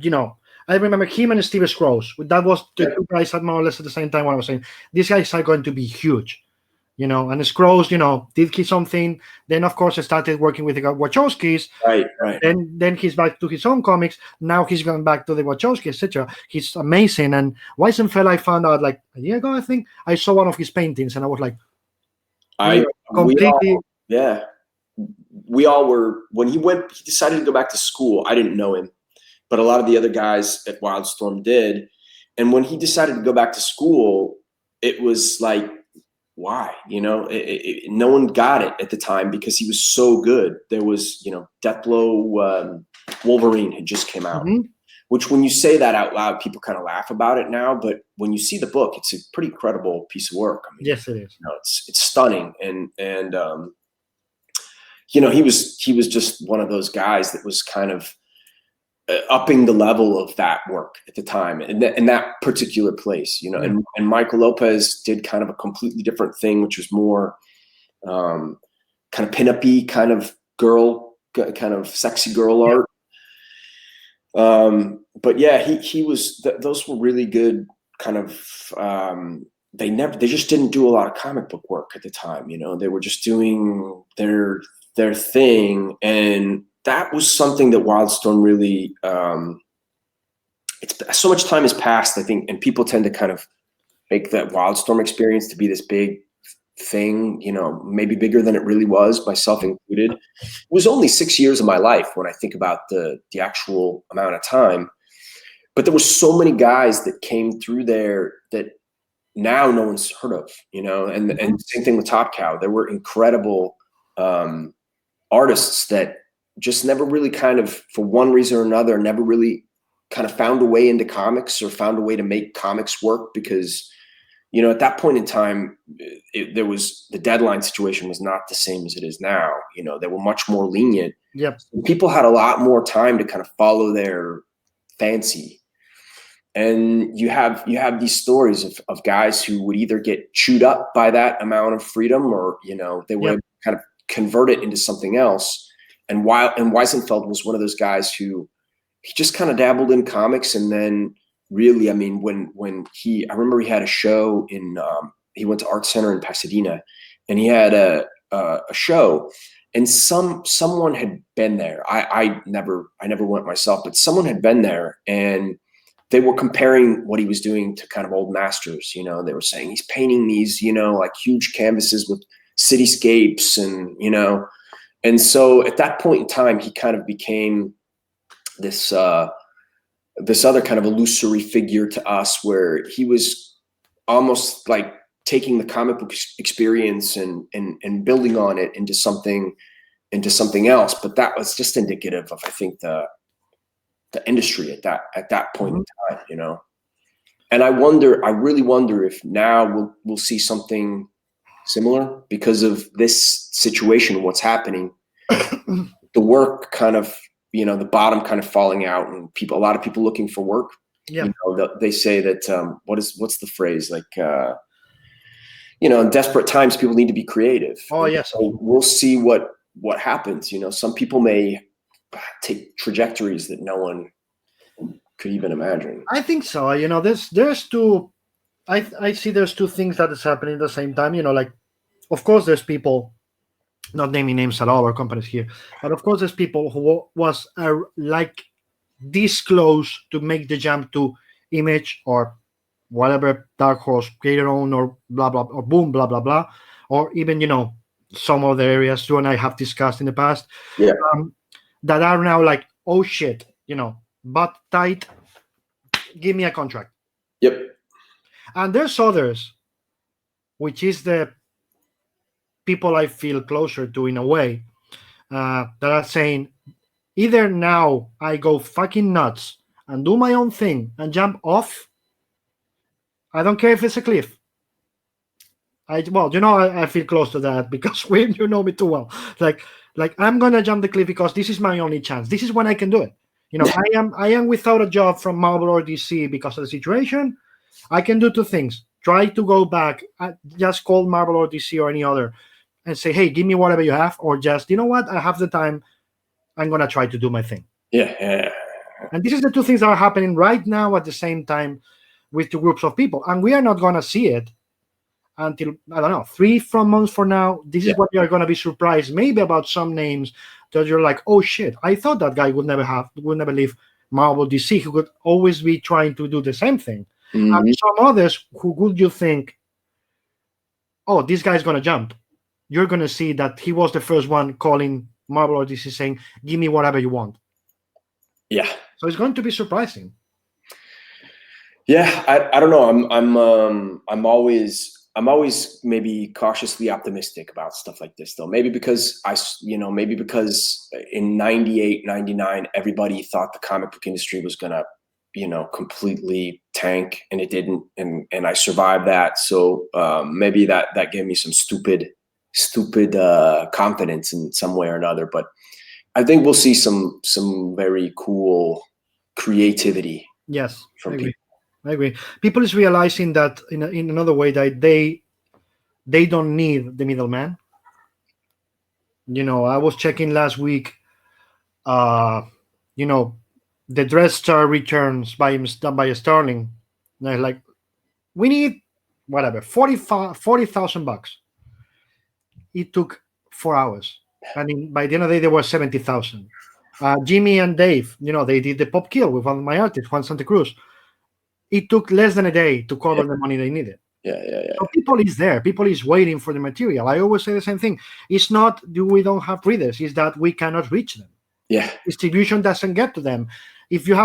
I remember him and Steve Scrooge. That was the two guys at more or less at the same time when I was saying, these guys are going to be huge. And Scrooge, did something. Then, of course, I started working with the Wachowskis. Right. And then he's back to his own comics. Now he's going back to the Wachowskis, etc. He's amazing. And Weisenfeld, I found out like a year ago, I think, I saw one of his paintings, and I was like, we all were, when he decided to go back to school. I didn't know him, but a lot of the other guys at Wildstorm did. And when he decided to go back to school, it was like, why? No one got it at the time because he was so good. There was, Deathblow Wolverine had just came out, which when you say that out loud, people kind of laugh about it now. But when you see the book, it's a pretty incredible piece of work. I mean, yes, it is. It's stunning. And he was just one of those guys that was kind of upping the level of that work at the time in that particular place, and Michael Lopez did kind of a completely different thing, which was more kind of pin-up-y kind of sexy girl art. But yeah, he was, those were really good kind of, they just didn't do a lot of comic book work at the time. They were just doing their thing. And that was something that Wildstorm really, it's so much time has passed, I think, and people tend to kind of make that Wildstorm experience to be this big thing, maybe bigger than it really was, myself included. It was only 6 years of my life when I think about the actual amount of time, but there were so many guys that came through there that now no one's heard of, and same thing with Top Cow. There were incredible artists that just never really kind of, for one reason or another, never really kind of found a way into comics or found a way to make comics work because, at that point in time, the deadline situation was not the same as it is now. They were much more lenient. Yep. People had a lot more time to kind of follow their fancy. And you have these stories of guys who would either get chewed up by that amount of freedom or, they would kind of convert it into something else. And Weisenfeld was one of those guys who he just kind of dabbled in comics. And then really, I mean, I remember he had a show he went to Art Center in Pasadena, and he had a show, and someone had been there. I never went myself, but someone had been there, and they were comparing what he was doing to kind of old masters. They were saying he's painting these, like huge canvases with cityscapes and, and so at that point in time, he kind of became this other kind of illusory figure to us, where he was almost like taking the comic book experience and building on it into something else. But that was just indicative of, I think, the industry at that point in time, And I really wonder if now we'll see something similar because of this situation, what's happening. The work kind of the bottom kind of falling out, and a lot of people looking for work. Yeah. They say that what's the phrase, like in desperate times people need to be creative. Oh, yes. So we'll see what happens. Some people may take trajectories that no one could even imagine. I think so. There's two. I see there's two things that is happening at the same time. Like, of course, there's people, not naming names at all or companies here, but of course, there's people who was like this close to make the jump to Image or whatever Dark Horse creator own or blah blah or Boom blah blah blah, or even some other areas you and I have discussed in the past. Yeah. That are now like, oh shit, butt tight, give me a contract. Yep. And there's others, which is the people I feel closer to in a way, that are saying, either now I go fucking nuts and do my own thing and jump off. I don't care if it's a cliff. I feel close to that because you know me too well. Like I'm gonna jump the cliff because this is my only chance. This is when I can do it. I am without a job from Marvel or DC because of the situation. I can do two things: try to go back, just call Marvel or DC or any other, and say, "Hey, give me whatever you have," or just, what, I have the time. I'm gonna try to do my thing. Yeah. And this is the two things that are happening right now at the same time with two groups of people, and we are not gonna see it until, I don't know, 3-4 months from now. This is what you're going to be surprised, maybe about some names that you're like, oh shit, I thought that guy would never leave Marvel DC, who could always be trying to do the same thing. Mm-hmm. And some others who would you think, oh, this guy's going to jump. You're going to see that he was the first one calling Marvel or DC saying, give me whatever you want. Yeah. So it's going to be surprising. Yeah, I don't know. I'm always maybe cautiously optimistic about stuff like this, though. Maybe because in 98, 99, everybody thought the comic book industry was gonna, completely tank, and it didn't, and I survived that. So maybe that gave me some stupid confidence in some way or another. But I think we'll see some very cool creativity. Yes, from people. I agree. People is realizing that in another way that they don't need the middleman. I was checking last week. The Dread Star returns by Starling. They're like, we need whatever $40,000. It took 4 hours, and by the end of the day, there were 70,000. Jimmy and Dave, they did the pop kill with one of my artists, Juan Santa Cruz. It took less than a day to cover the money they needed. Yeah. So people is there. People is waiting for the material. I always say the same thing. It's not we don't have readers. It's that we cannot reach them. Yeah. Distribution doesn't get to them. If you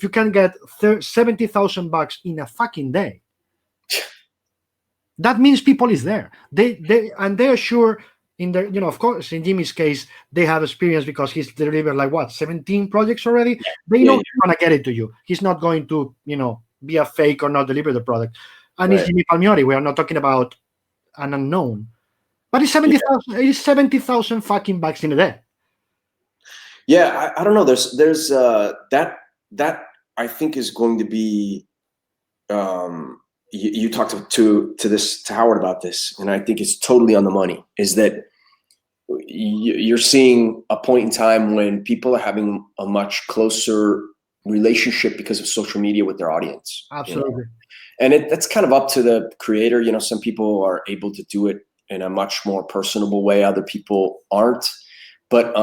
can get $70,000 in a fucking day, that means people is there. They're sure in their, of course, in Jimmy's case, they have experience because he's delivered 17 projects already. They know he's gonna get it to you. He's not going to, be a fake or not deliver the product. And it's Jimmy Palmiotti. We are not talking about an unknown. But it's 70,000. It's 70,000 fucking bucks in a day. Yeah, I don't know. There's that I think is going to be. You talked to Howard about this, and I think it's totally on the money. Is that you're seeing a point in time when people are having a much closer relationship because of social media with their audience. Absolutely. And that's kind of up to the creator. Some people are able to do it in a much more personable way. Other people aren't. But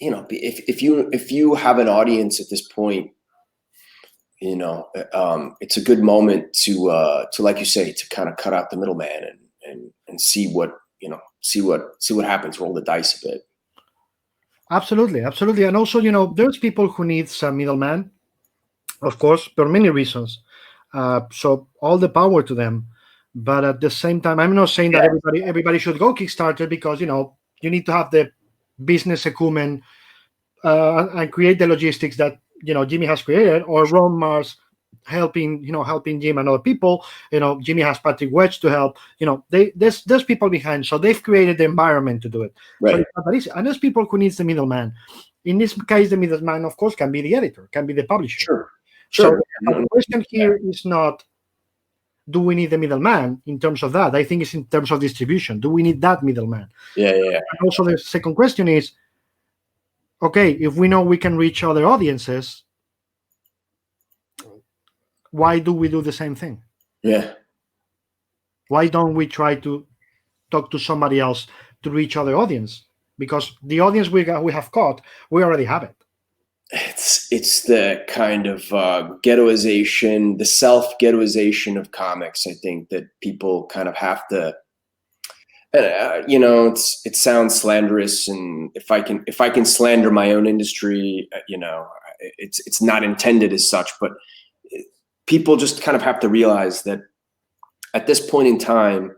if you have an audience at this point, it's a good moment to like you say, to kind of cut out the middleman and see what happens. Roll the dice a bit. Absolutely. And also, there's people who need some middleman, of course, for many reasons. So all the power to them. But at the same time, I'm not saying that everybody should go Kickstarter because, you need to have the business acumen and create the logistics that, Jimmy has created, or Ron Mars helping Jim and other people. Jimmy has Patrick Wedge to help. There's people behind, so they've created the environment to do it. Right. So it's not that easy. And there's people who needs the middleman. In this case, the middleman, of course, can be the editor, can be the publisher. Sure. So the question here is not, do we need the middleman in terms of that? I think it's in terms of distribution. Do we need that middleman? Yeah. And also the second question is, okay, if we know we can reach other audiences, why do we do the same thing? Yeah. Why don't we try to talk to somebody else to reach other audience? Because the audience we have caught, we already have it. It's the kind of ghettoization, the self-ghettoization of comics. I think that people kind of have to. It sounds slanderous, and if I can slander my own industry, it's not intended as such, but people just kind of have to realize that at this point in time,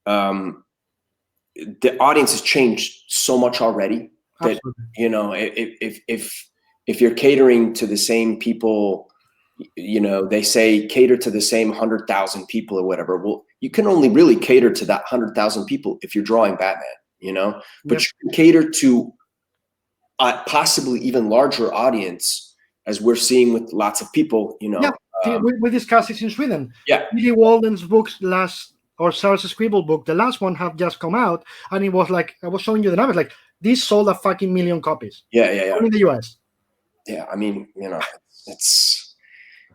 the audience has changed so much already that, if you're catering to the same people, they say cater to the same 100,000 people or whatever. Well, you can only really cater to that 100,000 people if you're drawing Batman, but you can cater to a possibly even larger audience, as we're seeing with lots of people, we discussed it in Sweden. Yeah. Billy Walden's books Sarah's Scribble book, the last one have just come out, and it was like, I was showing you the numbers, like this sold 1 million copies. Yeah. Only in the US. Yeah, I mean,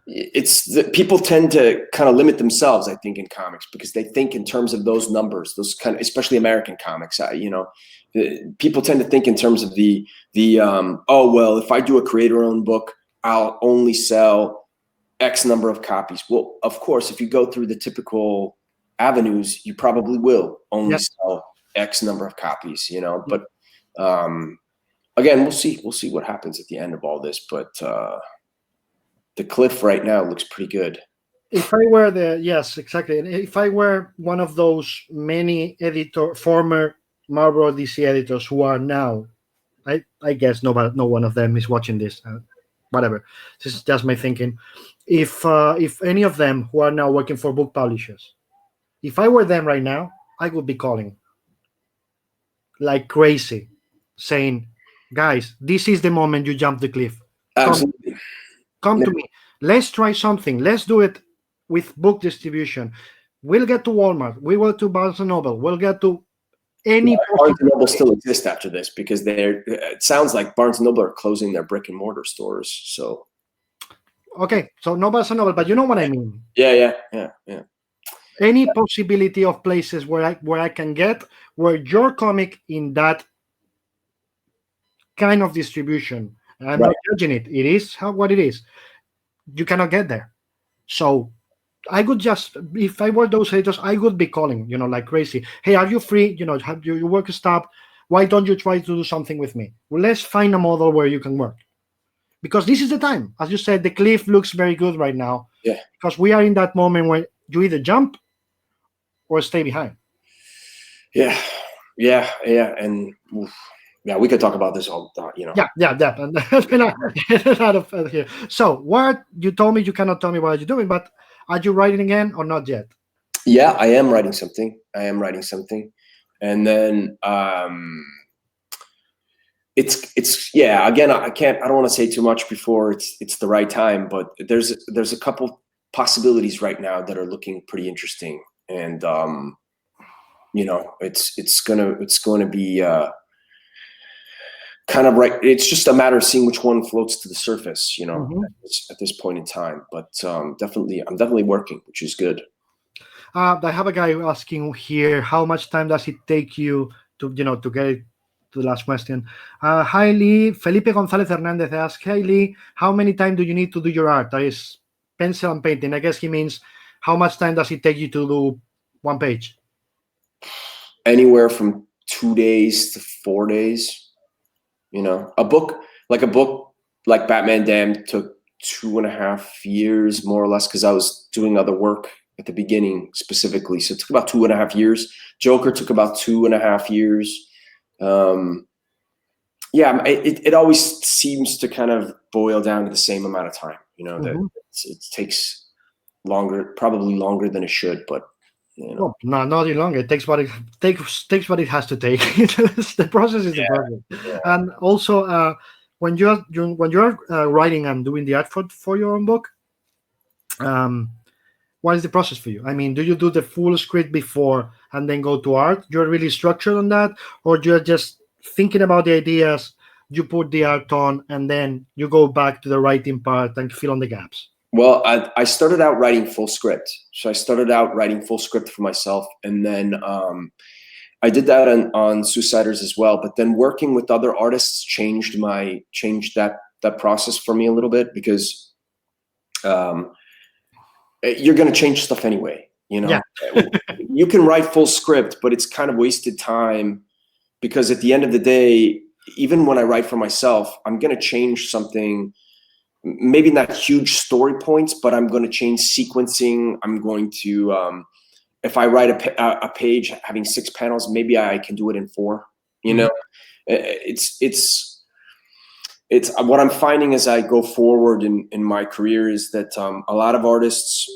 it's that people tend to kind of limit themselves, I think, in comics, because they think in terms of those numbers, those kind of, especially American comics. People tend to think in terms of the oh, well, if I do a creator-owned book, I'll only sell X number of copies. Well, of course, if you go through the typical avenues, you probably will only sell X number of copies. But again, we'll see what happens at the end of all this. But the cliff right now looks pretty good. If I were yes, exactly. And if I were one of those many former Marvel DC editors who are now, I guess no one of them is watching this. Whatever. This is just my thinking. If any of them who are now working for book publishers, if I were them right now, I would be calling like crazy, saying, guys, this is the moment you jump the cliff. Absolutely. Come to me. Let's try something. Let's do it with book distribution. We'll get to Walmart. We will to Barnes & Noble. We'll get to any. Barnes & Noble still exists after this, because it sounds like Barnes & Noble are closing their brick and mortar stores. So. Okay, so no Barnes & Noble, but you know what I mean. Yeah. Any possibility of places where I can get where your comic in that kind of distribution. I'm not judging it. It is what it is. You cannot get there. So I would just, if I were those editors, I would be calling, like crazy. Hey, are you free? Have your work stopped? Why don't you try to do something with me? Well, let's find a model where you can work. Because this is the time. As you said, the cliff looks very good right now. Yeah. Because we are in that moment where you either jump or stay behind. Yeah. And we could talk about this all the time, Yeah. And that's been out of here. So, what you told me, you cannot tell me what you're doing, but are you writing again or not yet? Yeah, I am writing something. And then it's again, I don't want to say too much before it's the right time, but there's a couple possibilities right now that are looking pretty interesting. And it's going to be kind of right. It's just a matter of seeing which one floats to the surface, at this point in time. But I'm definitely working, which is good. I have a guy asking here, how much time does it take you to get it to the last question? Hi, Lee. Felipe González Hernández asks, hey, Lee, how many time do you need to do your art? That is pencil and painting. I guess he means how much time does it take you to do one page? Anywhere from 2 days to 4 days. A book like Batman Damned took 2.5 years, more or less, because I was doing other work at the beginning specifically. So it took about 2.5 years. Joker took about 2.5 years. It always seems to kind of boil down to the same amount of time. that it takes longer, probably longer than it should, but Well, no, not any longer. It takes what it takes what it has to take. The process is the process. Yeah. And also, when you're writing and doing the art for your own book, what is the process for you? I mean, do you do the full script before and then go to art? You're really structured on that, or you're just thinking about the ideas, you put the art on, and then you go back to the writing part and fill in the gaps? Well, I started out writing full script. So I started out writing full script for myself, and then I did that on Suiciders as well. But then working with other artists changed that process for me a little bit, because you're going to change stuff anyway. Yeah. You can write full script, but it's kind of wasted time, because at the end of the day, even when I write for myself, I'm going to change something. Maybe not huge story points, but I'm going to change sequencing. I'm going to, if I write a page having 6 panels, maybe I can do it in 4. It's what I'm finding as I go forward in my career is that a lot of artists,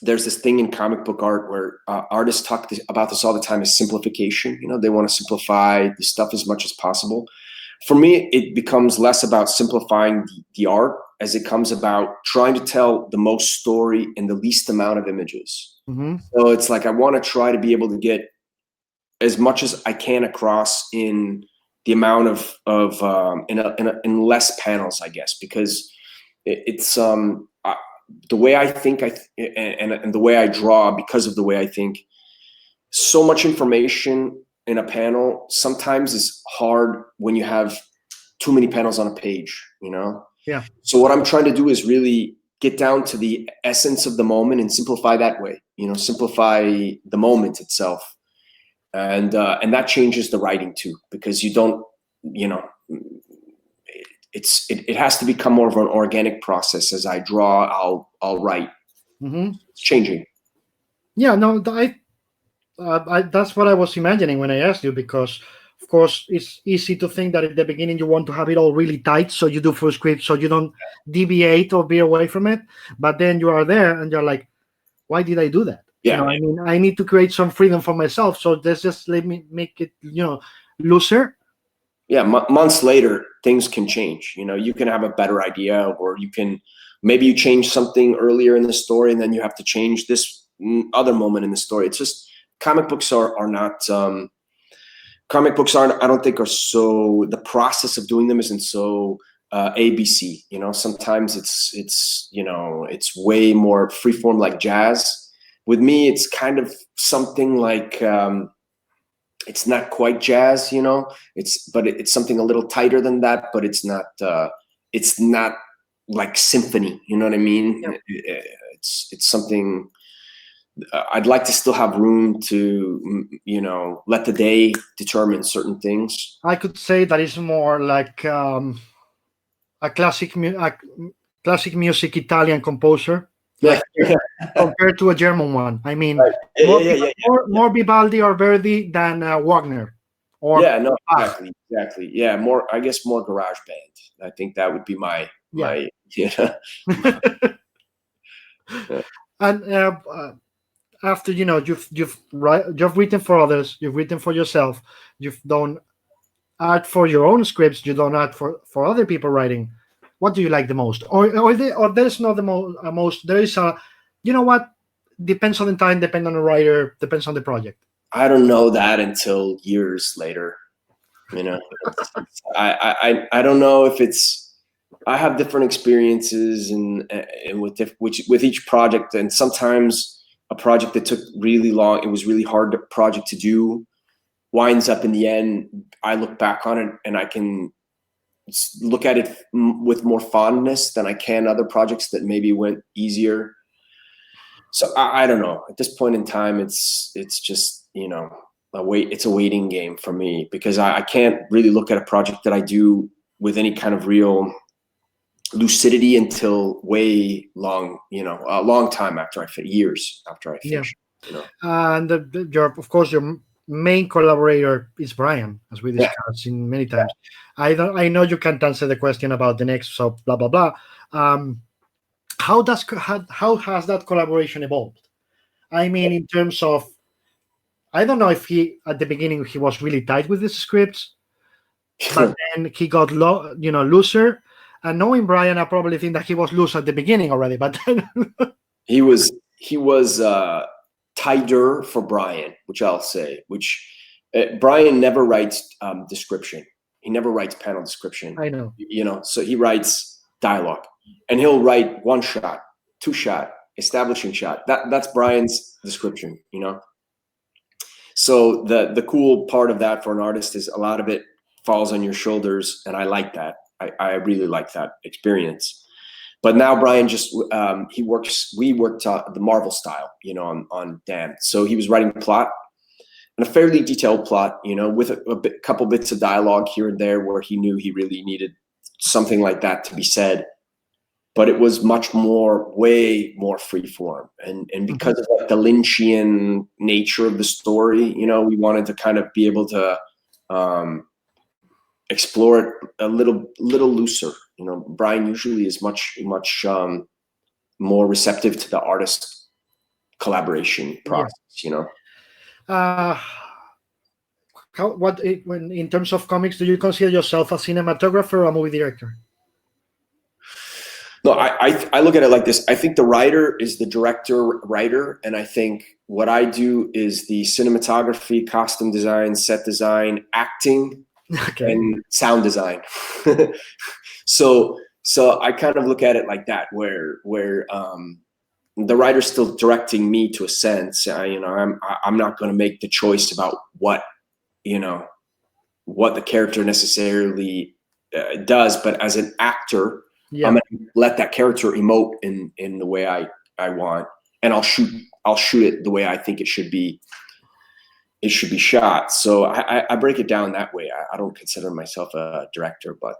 there's this thing in comic book art where artists talk about this all the time, is simplification. They want to simplify the stuff as much as possible. For me, it becomes less about simplifying the art as it comes about trying to tell the most story in the least amount of images. So it's like I want to try to be able to get as much as I can across in the amount of in less panels, I guess, because it's the way I think and the way I draw, because of the way I think, so much information in a panel sometimes is hard when you have too many panels on a page, Yeah. So what I'm trying to do is really get down to the essence of the moment and simplify that way, simplify the moment itself. And that changes the writing too, because you don't, it has to become more of an organic process. As I draw, I'll write. It's changing. Yeah, no, that's what I was imagining when I asked you, because of course it's easy to think that at the beginning you want to have it all really tight, so you do full script so you don't deviate or veer away from it, but then you are there and you're like, why did I do that? Yeah. I mean, I need to create some freedom for myself, so let's just let me make it looser. Yeah, months later things can change. You can have a better idea, or maybe you change something earlier in the story and then you have to change this other moment in the story. It's just comic books are not I don't think are so, the process of doing them isn't so ABC. Sometimes it's way more freeform, like jazz. With me, it's kind of something like it's not quite jazz, but it's something a little tighter than that, but it's not like symphony, you know what I mean? Yeah. It's something. I'd like to still have room to, let the day determine certain things. I could say that it's more like a classic music Italian composer, like compared to a German one. I mean, right. More Vivaldi or Verdi than Wagner. Or exactly. Yeah, I guess more garage band. I think that would be my. And after you've written for others, you've written for yourself, you've done art for your own scripts, you've done art for other people writing. What do you like the most? Or there's not the most. There is a, depends on the time, depends on the writer, depends on the project. I don't know that until years later. I don't know if it's. I have different experiences and with each project, and sometimes a project that took really long, it was really hard project to do, winds up in the end, I look back on it and I can look at it with more fondness than I can other projects that maybe went easier. So I don't know. At this point in time, it's just, it's a waiting game for me, because I can't really look at a project that I do with any kind of real lucidity until way long, a long time after years after I finish. And of course your main collaborator is Brian, as we discussed in many times. I know you can't answer the question about the next, so blah blah blah. how has that collaboration evolved? I mean, in terms of, I don't know if he at the beginning he was really tight with his scripts, but then he got looser. And knowing Brian, I probably think that he was loose at the beginning already. But then he was tighter for Brian, which I'll say. Brian never writes description. He never writes panel description. I know. So he writes dialogue, and he'll write one shot, two shot, establishing shot. That's Brian's description. So the cool part of that for an artist is a lot of it falls on your shoulders, and I like that. I really like that experience. But now Brian just we worked the Marvel style, on Dan. So he was writing plot, and a fairly detailed plot, with a couple bits of dialogue here and there where he knew he really needed something like that to be said. But it was way more free form, and because of like the Lynchian nature of the story, we wanted to kind of be able to explore it a little looser. Brian usually is much more receptive to the artist collaboration process. When in terms of comics, do you consider yourself a cinematographer or a movie director? No, I look at it like this. I think the writer is the director-writer, and I think what I do is the cinematography, costume design, set design, acting, and sound design. So I kind of look at it like that, where the writer's still directing me to a sense. I'm not going to make the choice about what the character necessarily does, but as an actor, I'm going to let that character emote in the way I want, and I'll shoot it the way I think it should be shot. So I break it down that way. I don't consider myself a director, but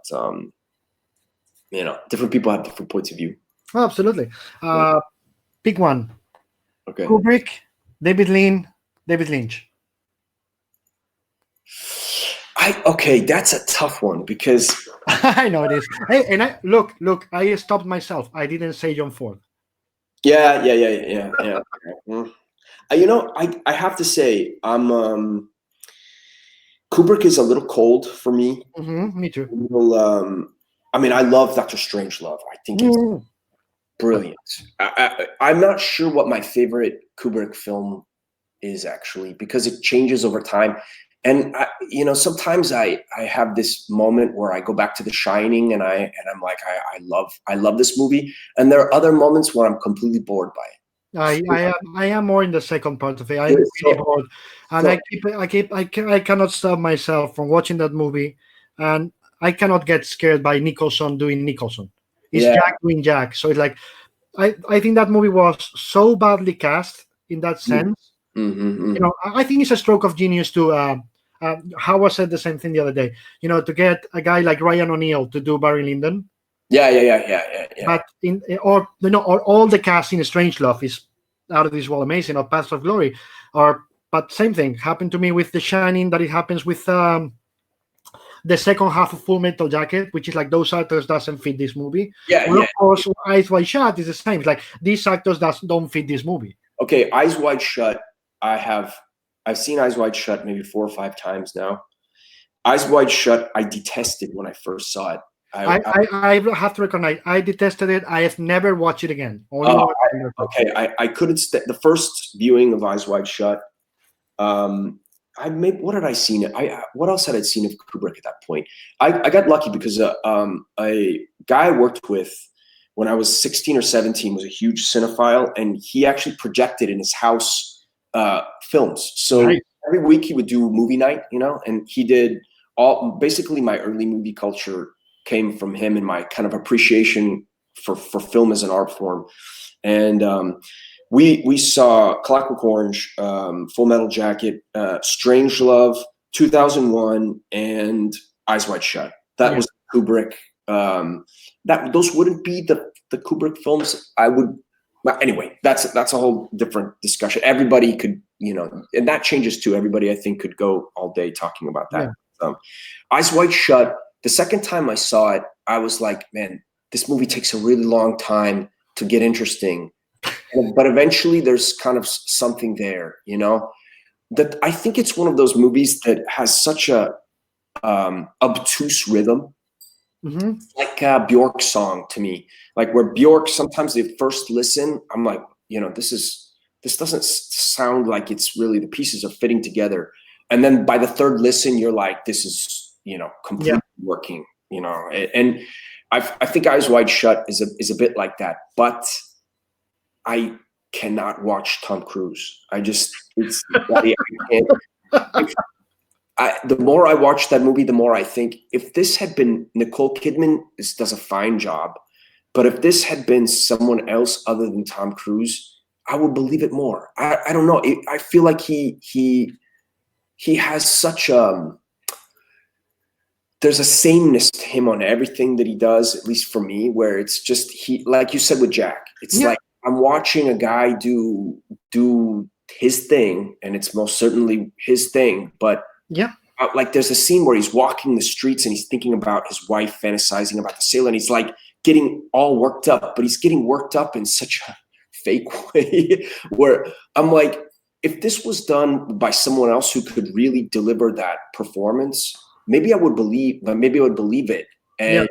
different people have different points of view. Oh, absolutely. Pick one. Okay. Kubrick, David Lynch. Okay, that's a tough one because I know it is. Hey, and I look, I stopped myself. I didn't say John Ford. Yeah. I have to say, Kubrick is a little cold for me. Me too. I love Dr. Strangelove. I think he's brilliant. I'm not sure what my favorite Kubrick film is actually, because it changes over time. And sometimes I have this moment where I go back to The Shining and I'm like, I love this movie. And there are other moments where I'm completely bored by it. I am more in the second part of it. I'm really bored, and I cannot stop myself from watching that movie, and I cannot get scared by Nicholson doing Nicholson. It's Jack doing Jack. So it's like I think that movie was so badly cast in that sense. I think it's a stroke of genius to. Howard said the same thing the other day. To get a guy like Ryan O'Neal to do Barry Lyndon. Yeah. But or all the cast in Strangelove is out of this world amazing, or Paths of Glory, but same thing happened to me with The Shining that it happens with the second half of Full Metal Jacket, which is like those actors doesn't fit this movie. Of course, Eyes Wide Shut is the same. It's like these actors don't fit this movie. Okay, Eyes Wide Shut. I've seen Eyes Wide Shut maybe 4 or 5 times now. Eyes Wide Shut, I detested when I first saw it. I have to recognize I detested it. I have never watched it again. I couldn't. The first viewing of Eyes Wide Shut, what had I seen? What else had I seen of Kubrick at that point? I got lucky because a guy I worked with when I was 16 or 17 was a huge cinephile, and he actually projected in his house films. So every week he would do movie night, and he did basically my early movie culture came from him and my kind of appreciation for film as an art form. And we saw Clockwork Orange, Full Metal Jacket, Strangelove, 2001, and Eyes Wide Shut. That was Kubrick. Those wouldn't be the Kubrick films I would. But anyway, that's a whole different discussion. Everybody could, and that changes too. Everybody, I think, could go all day talking about that. Eyes Wide Shut. The second time I saw it, I was like, man, this movie takes a really long time to get interesting. But eventually there's kind of something there, you know, that I think it's one of those movies that has such a obtuse rhythm. Mm-hmm. Like a Bjork song to me, like where Bjork, sometimes the first listen, I'm like, you know, this doesn't sound like it's really, the pieces are fitting together. And then by the third listen, you're like, this is, you know, completely working, you know. And I think Eyes Wide Shut is a bit like that, but I cannot watch Tom Cruise. I just, it's, I can't. The more I watch that movie, the more I think, if this had been Nicole Kidman, does a fine job, but if this had been someone else other than Tom Cruise, I would believe it more. I don't know. I feel like he has such there's a sameness to him on everything that he does, at least for me, where it's just, he, like you said with Jack, it's like I'm watching a guy do his thing, and it's most certainly his thing, but like there's a scene where he's walking the streets and he's thinking about his wife, fantasizing about the sailor, and he's like getting all worked up, but he's getting worked up in such a fake way where I'm like, if this was done by someone else who could really deliver that performance, maybe I would believe it. And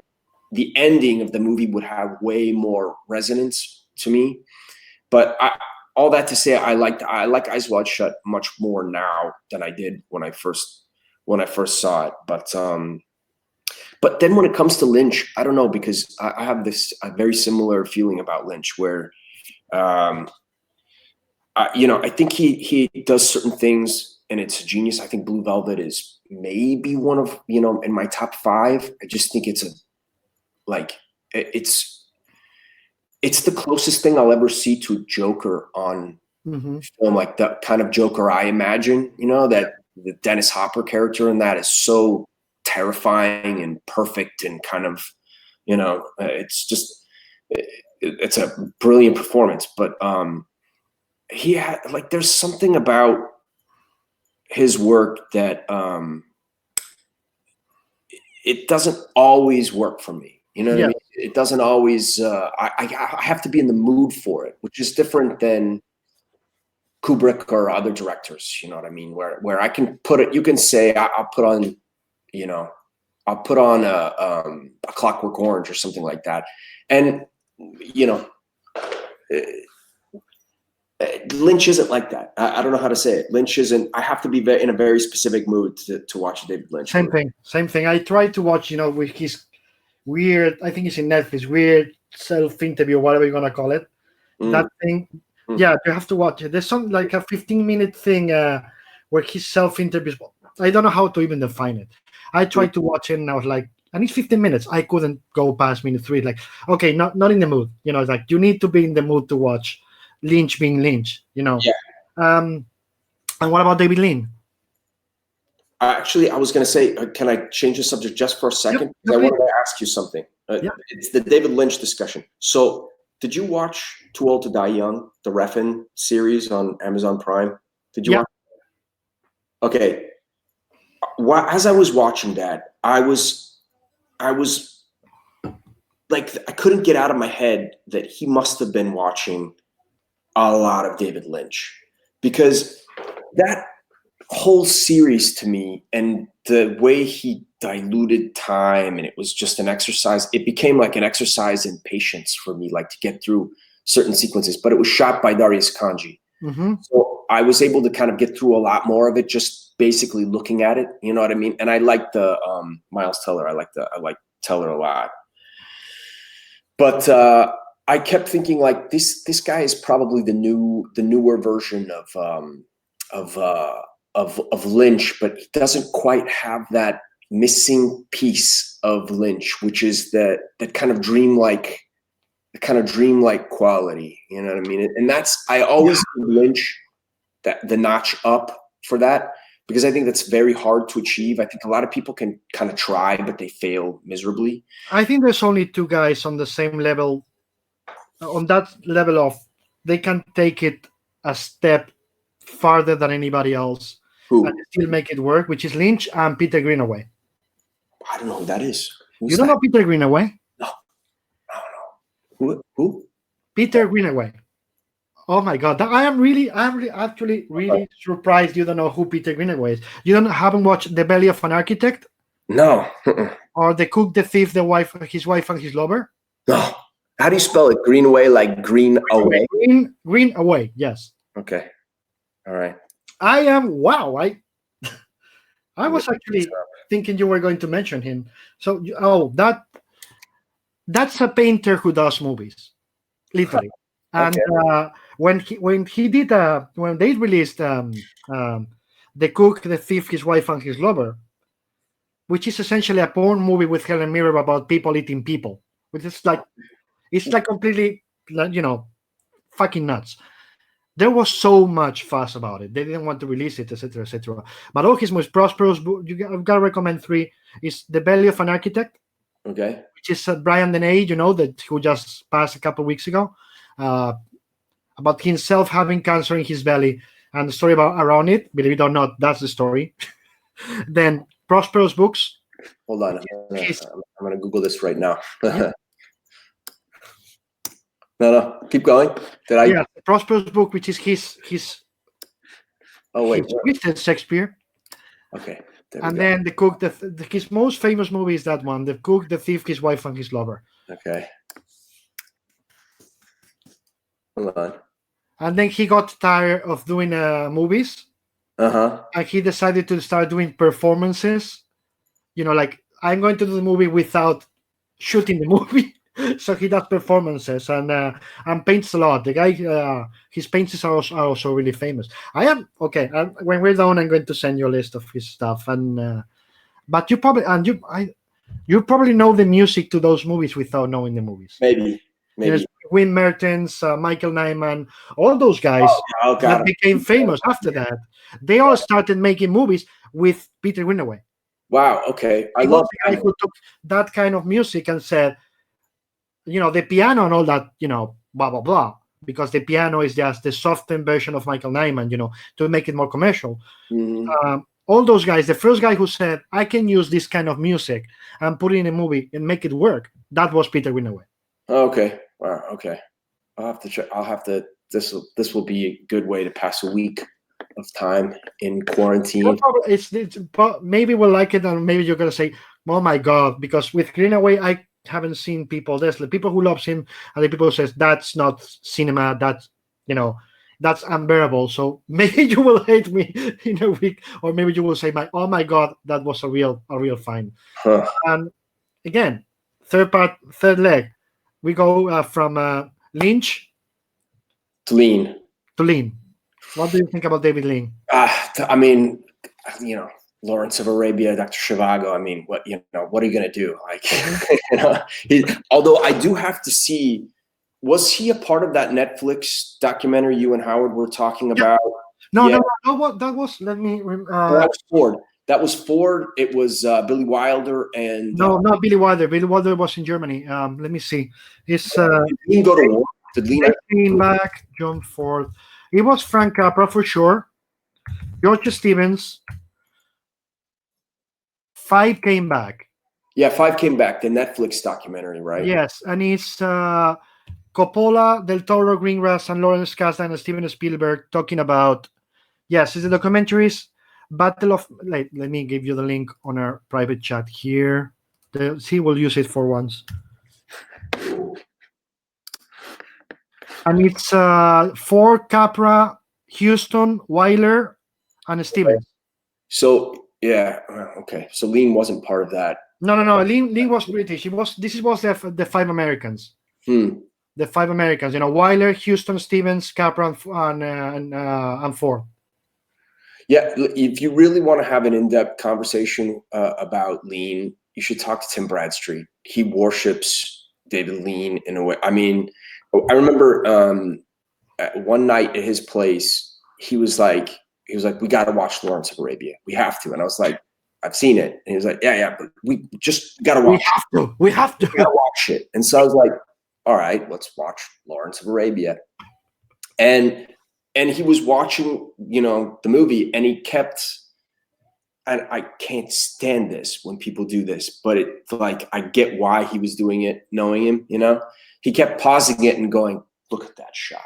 the ending of the movie would have way more resonance to me. But all that to say, I like Eyes Wide Shut much more now than I did when I first saw it. But then when it comes to Lynch, I don't know, because I have a very similar feeling about Lynch, where you know, I think he does certain things and it's genius. I think Blue Velvet is maybe one of, you know, in my top 5. I just think it's the closest thing I'll ever see to Joker on film, like the kind of Joker I imagine, you know, that the Dennis Hopper character in that is so terrifying and perfect and kind of, you know, it's just, it's a brilliant performance. But he had, like, there's something about his work that it doesn't always work for me. You know what I mean? It doesn't always, I have to be in the mood for it, which is different than Kubrick or other directors, you know what I mean? Where I can put it, you can say, I'll put on, you know, I'll put on a Clockwork Orange or something like that. And, you know, Lynch isn't like that. I don't know how to say it. Lynch isn't, I have to be in a very specific mood to watch a David Lynch movie. Same thing. I try to watch, you know, with his weird, I think it's in Netflix, weird self-interview, whatever you're going to call it. That thing. Yeah, you have to watch it. There's some, like, a 15-minute thing where his self-interviews. I don't know how to even define it. I tried to watch it and I was like, and it's 15 minutes. I couldn't go past minute 3. Like, okay, not in the mood. You know, it's like you need to be in the mood to watch Lynch being Lynch, you know. Yeah. And what about David Lean? Actually, I was going to say, can I change the subject just for a second? Because I wanted to ask you something. It's the David Lynch discussion. So, did you watch Too Old to Die Young, the Refn series on Amazon Prime? Did you watch? Okay. As I was watching that, I was like, I couldn't get out of my head that he must have been watching a lot of David Lynch, because that whole series to me, and the way he diluted time, and it was just an exercise. It became like an exercise in patience for me, like to get through certain sequences. But it was shot by Darius Kanji, so I was able to kind of get through a lot more of it just basically looking at it. You know what I mean? And I like the Miles Teller. I like Teller a lot. But I kept thinking, like, this guy is probably the newer version of Lynch, but he doesn't quite have that missing piece of Lynch, which is that kind of dreamlike quality. You know what I mean? And that's, I always give Lynch that the notch up for that, because I think that's very hard to achieve. I think a lot of people can kind of try, but they fail miserably. I think there's only 2 guys on the same level, on that level of, they can take it a step farther than anybody else. Who? And still make it work, which is Lynch and Peter Greenaway. I don't know who that is. You don't know Peter Greenaway? No, I don't know. Who? Peter Greenaway. Oh my God! I'm actually really surprised you don't know who Peter Greenaway is. You haven't watched The Belly of an Architect No. or The Cook, the Thief, his wife, and his lover. No. How do you spell it? Greenaway, like green away? Greenaway. Yes. Okay. All right. I am. Wow. I was actually thinking you were going to mention him. So, that's a painter who does movies, literally. And when they released The Cook, the Thief, his wife, and his lover, which is essentially a porn movie with Helen Mirren about people eating people, which is like completely, fucking nuts. There was so much fuss about it. They didn't want to release it, etc., etc. But all his most prosperous book, I've got to recommend 3, is The Belly of an Architect, Okay. which is Brian Deney, who just passed a couple of weeks ago, about himself having cancer in his belly, and the story around it. Believe it or not, that's the story. Then Prosperous Books. Hold on. I'm going to Google this right now. No, keep going. Yeah, the Prosperous Book, which is his. Oh wait, with Shakespeare. Okay. And then The Cook, his most famous movie is that one: The Cook, the Thief, his wife, and his lover. Okay. Hold on. And then he got tired of doing movies. And he decided to start doing performances. Like, I'm going to do the movie without shooting the movie. So he does performances and paints a lot. The guy, his paintings are also really famous. I am okay. When we're done, I'm going to send you a list of his stuff. And but you probably know the music to those movies without knowing the movies. Maybe. Wim Mertens, Michael Nyman, all those guys that became famous after that. They all started making movies with Peter Greenaway. Wow. Okay. I love the guy who took that kind of music and said, the piano and all that, blah, blah, blah, because the piano is just the softened version of Michael Nyman, to make it more commercial. Mm-hmm. All those guys, the first guy who said, I can use this kind of music and put it in a movie and make it work, that was Peter Greenaway. Okay. Wow. Okay. I'll have to, this will be a good way to pass a week of time in quarantine. Maybe we'll like it, and maybe you're going to say, oh my God, because with Greenaway, I haven't seen people. There's the people who loves him, and the people who says that's not cinema. That's that's unbearable. So maybe you will hate me in a week, or maybe you will say, "Oh my God, that was a real find." And again, third leg, we go from Lynch to Lean. What do you think about David Lean? I mean, Lawrence of Arabia, Dr. Zhivago. I mean, what are you gonna do? Like, although I do have to see, was he a part of that Netflix documentary you and Howard were talking about? No. That was. Let me. That was Ford. That was Ford. It was Billy Wilder and. No, not Billy Wilder. Billy Wilder was in Germany. Let me see. It's. Did Lean go to war? Did Lean came back? John Ford. It was Frank Capra for sure. George Stevens. 5 came back. Yeah, 5 came back. The Netflix documentary, right? Yes, and it's Coppola, Del Toro, Greengrass, and Lawrence Kasdan and Steven Spielberg talking about. Yes, it's the documentaries. Battle of. Let me give you the link on our private chat here. He will use it for once. And it's Ford, Capra, Houston, Wyler, and Stevens. So yeah, okay. So Lean wasn't part of that. No. Lean was British. This was the 5 Americans. The 5 Americans. Wyler, Houston, Stevens, Capra, and Ford. Yeah, if you really want to have an in-depth conversation about Lean, you should talk to Tim Bradstreet. He worships David Lean in a way. I mean, I remember one night at his place, he was like, we got to watch Lawrence of Arabia. We have to. And I was like, I've seen it. And he was like, yeah, but we just got to watch it. We have to. We got to watch it. And so I was like, all right, let's watch Lawrence of Arabia. And he was watching, the movie, and he kept, and I can't stand this when people do this, but it's like, I get why he was doing it, knowing him, he kept pausing it and going, look at that shot.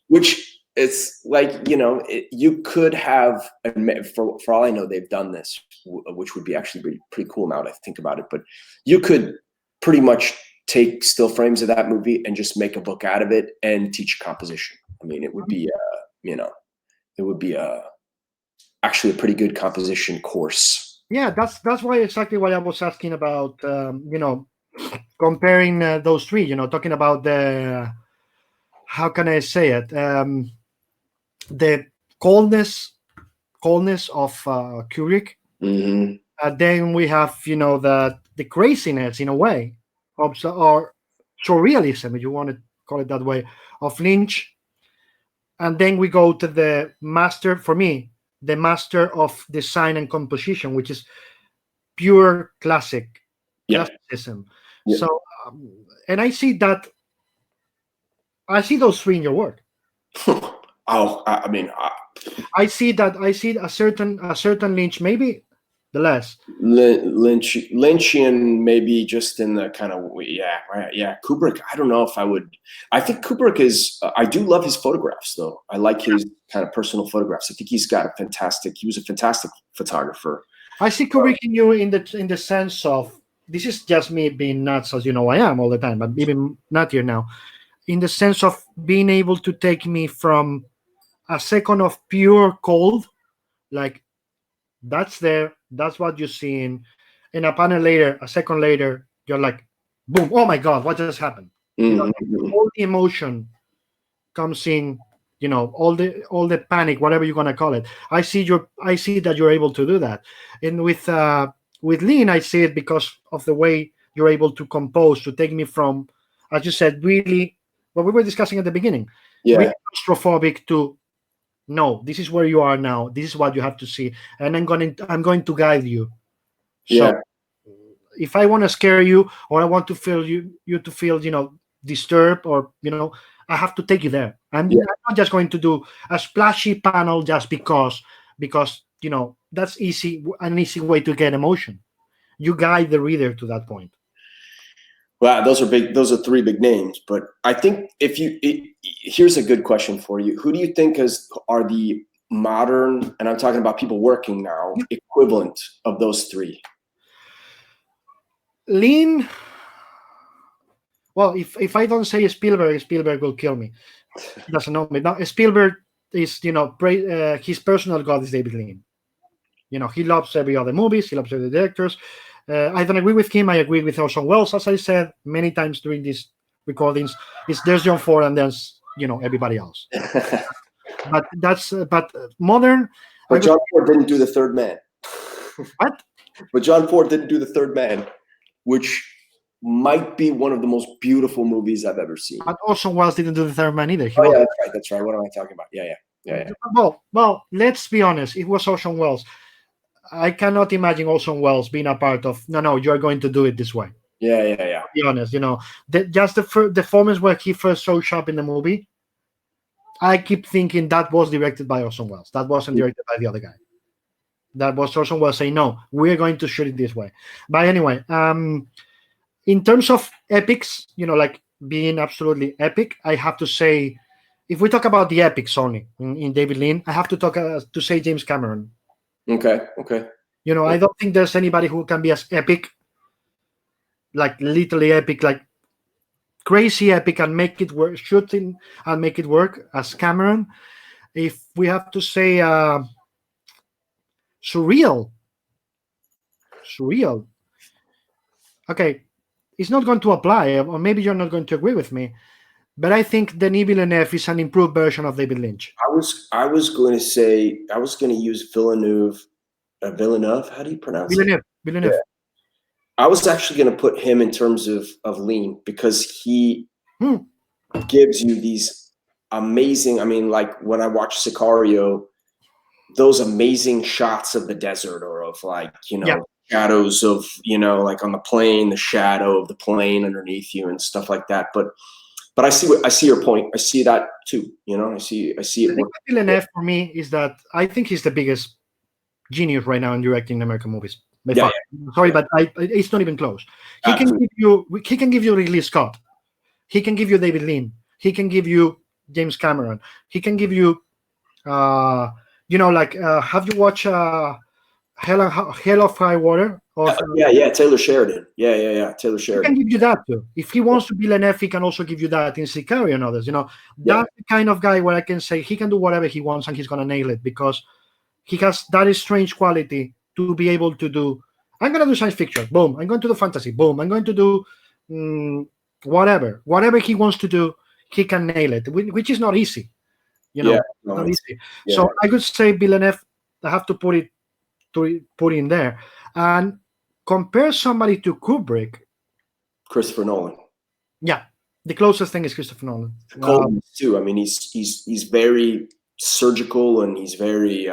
Which it's like, you could have, for all I know, they've done this, which would be actually pretty cool now that I think about it. But you could pretty much take still frames of that movie and just make a book out of it and teach composition. I mean, it would be, actually a pretty good composition course. Yeah, that's why exactly what I was asking about. Comparing those three. Talking about how can I say it? The coldness of Kubrick. Mm-hmm. Then we have the craziness in a way of or surrealism, if you want to call it that way, of Lynch. And then we go to the master, for me, the master of design and composition, which is pure classicism. Yeah. So, and I see those three in your work. I mean, I see a certain Lynch, maybe the less Lynchian, maybe just in the kind of Kubrick. I don't know if I would. I think Kubrick is. I do love his photographs, though. I like his kind of personal photographs. I think he was a fantastic photographer. I see Kubrick in you in the sense of, this is just me being nuts, as you know I am all the time, but even nuttier now, in the sense of being able to take me from a second of pure cold, like that's what you're seeing, and a second later, you're like, boom, oh my God, what just happened? Mm-hmm. All the emotion comes in, all the panic, whatever you're gonna call it. I see that you're able to do that. And with Lean, I see it because of the way you're able to compose, to take me from, as you said, really what we were discussing at the beginning, really claustrophobic, to no, this is where you are now, this is what you have to see, and I'm going to guide you. So if I want to scare you, or I want to feel you to feel disturbed, or I have to take you there. I'm not just going to do a splashy panel just because that's an easy way to get emotion. You guide the reader to that point. Wow, those are big. Those are three big names. But I think here's a good question for you. Who do you think are the modern, and I'm talking about people working now, equivalent of those three? Lean. Well, if I don't say Spielberg will kill me. He doesn't know me. Now, Spielberg is, his personal god is David Lean. He loves every other movies. He loves every directors. I don't agree with him. I agree with Orson Welles, as I said many times during these recordings. There's John Ford and there's everybody else. but modern. But John Ford didn't do The Third Man. What? But John Ford didn't do The Third Man, which might be one of the most beautiful movies I've ever seen. But Orson Welles didn't do The Third Man either. That's right. What am I talking about? Yeah. Well, let's be honest. It was Orson Welles. I cannot imagine Orson Welles being a part of. No, you're going to do it this way. Yeah. Be honest, just the performance where he first shows up in the movie. I keep thinking that was directed by Orson Welles. That wasn't directed by the other guy. That was Orson Welles saying, no, we're going to shoot it this way. But anyway, in terms of epics, like being absolutely epic, I have to say, if we talk about the epics only in David Lean, I have to say James Cameron. Okay. I don't think there's anybody who can be as epic, like literally epic, like crazy epic, and make it work, shooting and make it work as Cameron. If we have to say surreal. Okay, it's not going to apply, or maybe you're not going to agree with me, but I think Denis Villeneuve is an improved version of David Lynch. I was going to use Villeneuve. Villeneuve, how do you pronounce it? Villeneuve. Yeah. I was actually going to put him in terms of Lean, because he gives you these amazing, like when I watch Sicario, those amazing shots of the desert, or of shadows of, like on the plane, the shadow of the plane underneath you and stuff like that. But I see your point. I see that too. I see it. The thing with Villeneuve for me is that I think he's the biggest genius right now in directing American movies. Sorry, but it's not even close. He can give you Ridley Scott. He can give you David Lean. He can give you James Cameron. He can give you, have you watched Hell of High Water? Yeah, Taylor Sheridan. Yeah. Taylor He Sheridan. can give you that too. If he wants to be Villeneuve, he can also give you that in Sicario and others. That's the kind of guy where I can say he can do whatever he wants and he's gonna nail it because he has that strange quality to be able to do. I'm gonna do science fiction. Boom. I'm going to do fantasy. Boom. I'm going to do whatever he wants to do. He can nail it, which is not easy. Not easy. Yeah. So I could say Villeneuve. I have to put in there and compare somebody to Kubrick. Christopher Nolan. Yeah, the closest thing is Christopher Nolan. Coldness too. I mean, he's very surgical and he's very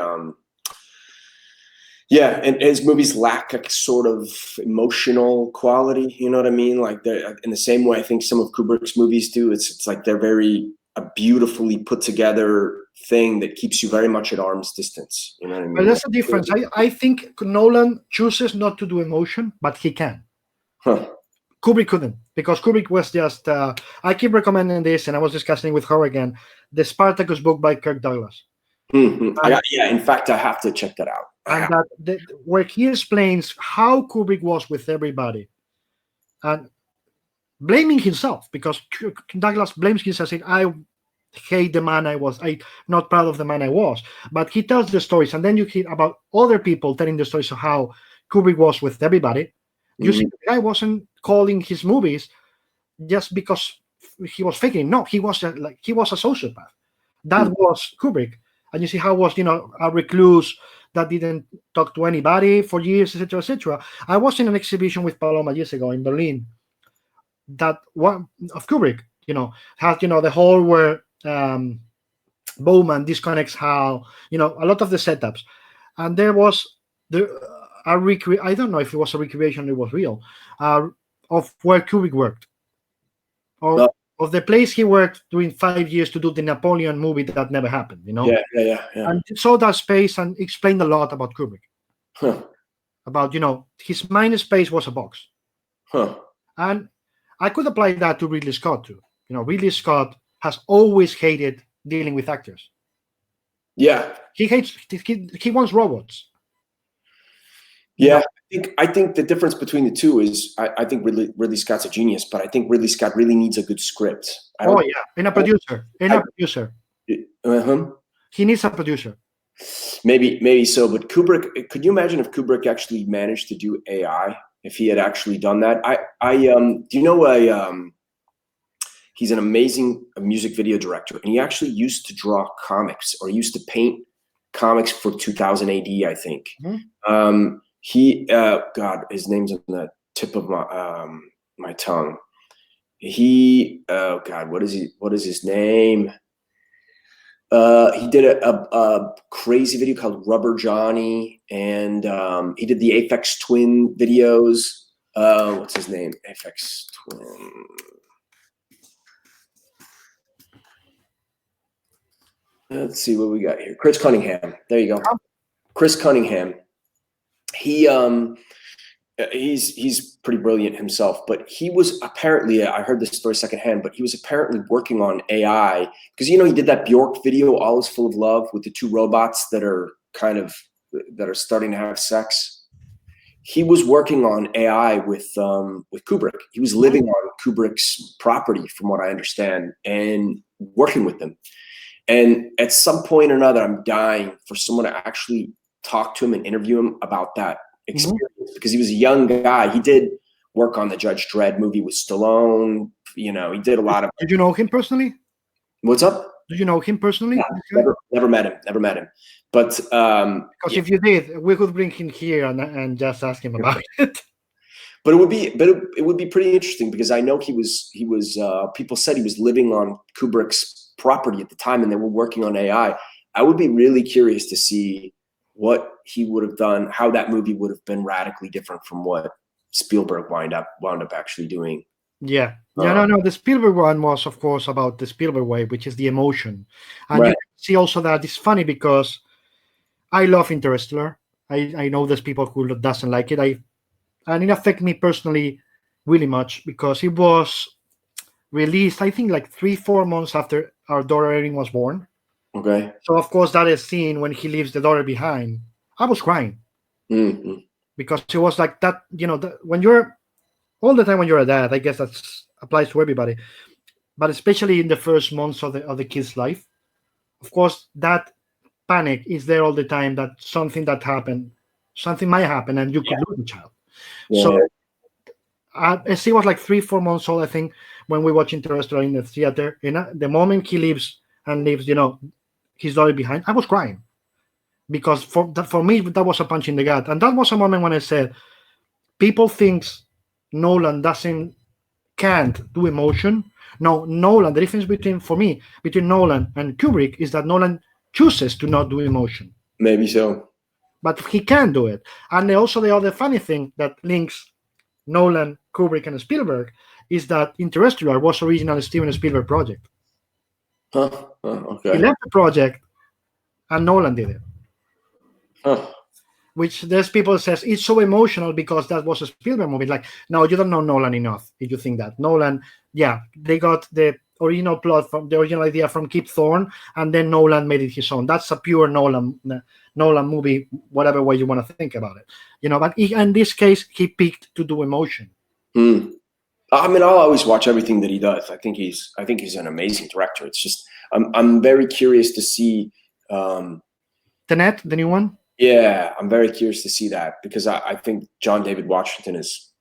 and his movies lack a sort of emotional quality. You know what I mean? Like they're in the same way I think some of Kubrick's movies do. It's like they're very a beautifully put together thing that keeps you very much at arm's distance. You know what I mean? But that's the difference. I think Nolan chooses not to do emotion, but he can. Huh. Kubrick couldn't, because Kubrick was just. I keep recommending this, and I was discussing it with her again. The Spartacus book by Kirk Douglas. In fact, I have to check that out. And where he explains how Kubrick was with everybody, and blaming himself, because Douglas blames himself, saying, "I hate the man I was. I'm not proud of the man I was." But he tells the stories, and then you hear about other people telling the stories of how Kubrick was with everybody. You see, the guy wasn't calling his movies just because he was faking. No, he was a sociopath. That was Kubrick. And you see how was a recluse that didn't talk to anybody for years, etc., etc. I was in an exhibition with Paloma years ago in Berlin. That one of Kubrick, has the whole where Bowman disconnects how a lot of the setups, and there was I don't know if it was a recreation or it was real of where Kubrick worked, or of the place he worked during 5 years to do the Napoleon movie that never happened. Yeah. And saw that space and explained a lot about Kubrick. Huh. About his mind space was a box. Huh. And I could apply that to Ridley Scott too. Ridley Scott has always hated dealing with actors. Yeah. He wants robots. Yeah, I think the difference between the two is I think Ridley Scott's a genius, but I think Ridley Scott really needs a good script. And a producer. He needs a producer. Maybe so, but Kubrick. Could you imagine if Kubrick actually managed to do AI? If he had actually done that, he's an amazing music video director, and he actually used to draw comics or used to paint comics for 2000 AD, I think. Mm-hmm. God, his name's on the tip of my tongue. What is his name? He did a crazy video called Rubber Johnny, and he did the Aphex Twin videos. What's his name? Aphex Twin. Let's see what we got here. Chris Cunningham. There you go. Chris Cunningham. He's pretty brilliant himself, but he was apparently, I heard this story secondhand, but he was apparently working on AI because he did that Bjork video, All Is Full of Love, with the two robots that are starting to have sex. He was working on AI with Kubrick. He was living on Kubrick's property, from what I understand, and working with them. And at some point or another, I'm dying for someone to actually talk to him and interview him about that experience, because he was a young guy. He did work on the Judge Dredd movie with Stallone. He did a lot of. Did you know him personally? What's up? Did you know him personally? No, never met him. But because if you did, we could bring him here and just ask him about it. But it would be pretty interesting, because I know he was people said he was living on Kubrick's property at the time, and they were working on AI. I would be really curious to see what he would have done, how that movie would have been radically different from what Spielberg wound up actually doing. Yeah. No. The Spielberg one was, of course, about the Spielberg way, which is the emotion. And you see also that it's funny because I love Interstellar. I know there's people who doesn't like it. And it affected me personally really much, because it was released, I think, like 3-4 months after our daughter Erin was born. Okay. So of course that is scene when he leaves the daughter behind. I was crying Mm-hmm. because it was like that. When you're all the time when you're a dad, I guess that applies to everybody, but especially in the first months of the kid's life. Of course, that panic is there all the time. That something might happen, and you could lose the child. So Yeah. she was like 3-4 months old, I think, when we watched Interstellar in the theater. And the moment he leaves his daughter behind, I was crying because for me that was a punch in the gut, and that was a moment when I said, people thinks Nolan can't do emotion. No, Nolan. The difference between Nolan and Kubrick is that Nolan chooses to not do emotion, Maybe so. but he can do it. And also the other funny thing that links Nolan, Kubrick, and Spielberg is that Interstellar was originally Steven Spielberg project. Huh. He Okay. left the project, and Nolan did it. Huh. Which there's people says it's so emotional because that was a Spielberg movie. Like, no, you don't know Nolan enough if you think that. Nolan, yeah, they got the original plot from the original idea from Kip Thorne, and then Nolan made it his own. That's a pure Nolan movie, whatever way you want to think about it. But in this case, he picked to do emotion. I mean, I'll always watch everything that he does. I think he's an amazing director. It's just I'm very curious to see Tenet, the new one. Yeah, I'm very curious to see that because I think John David Washington is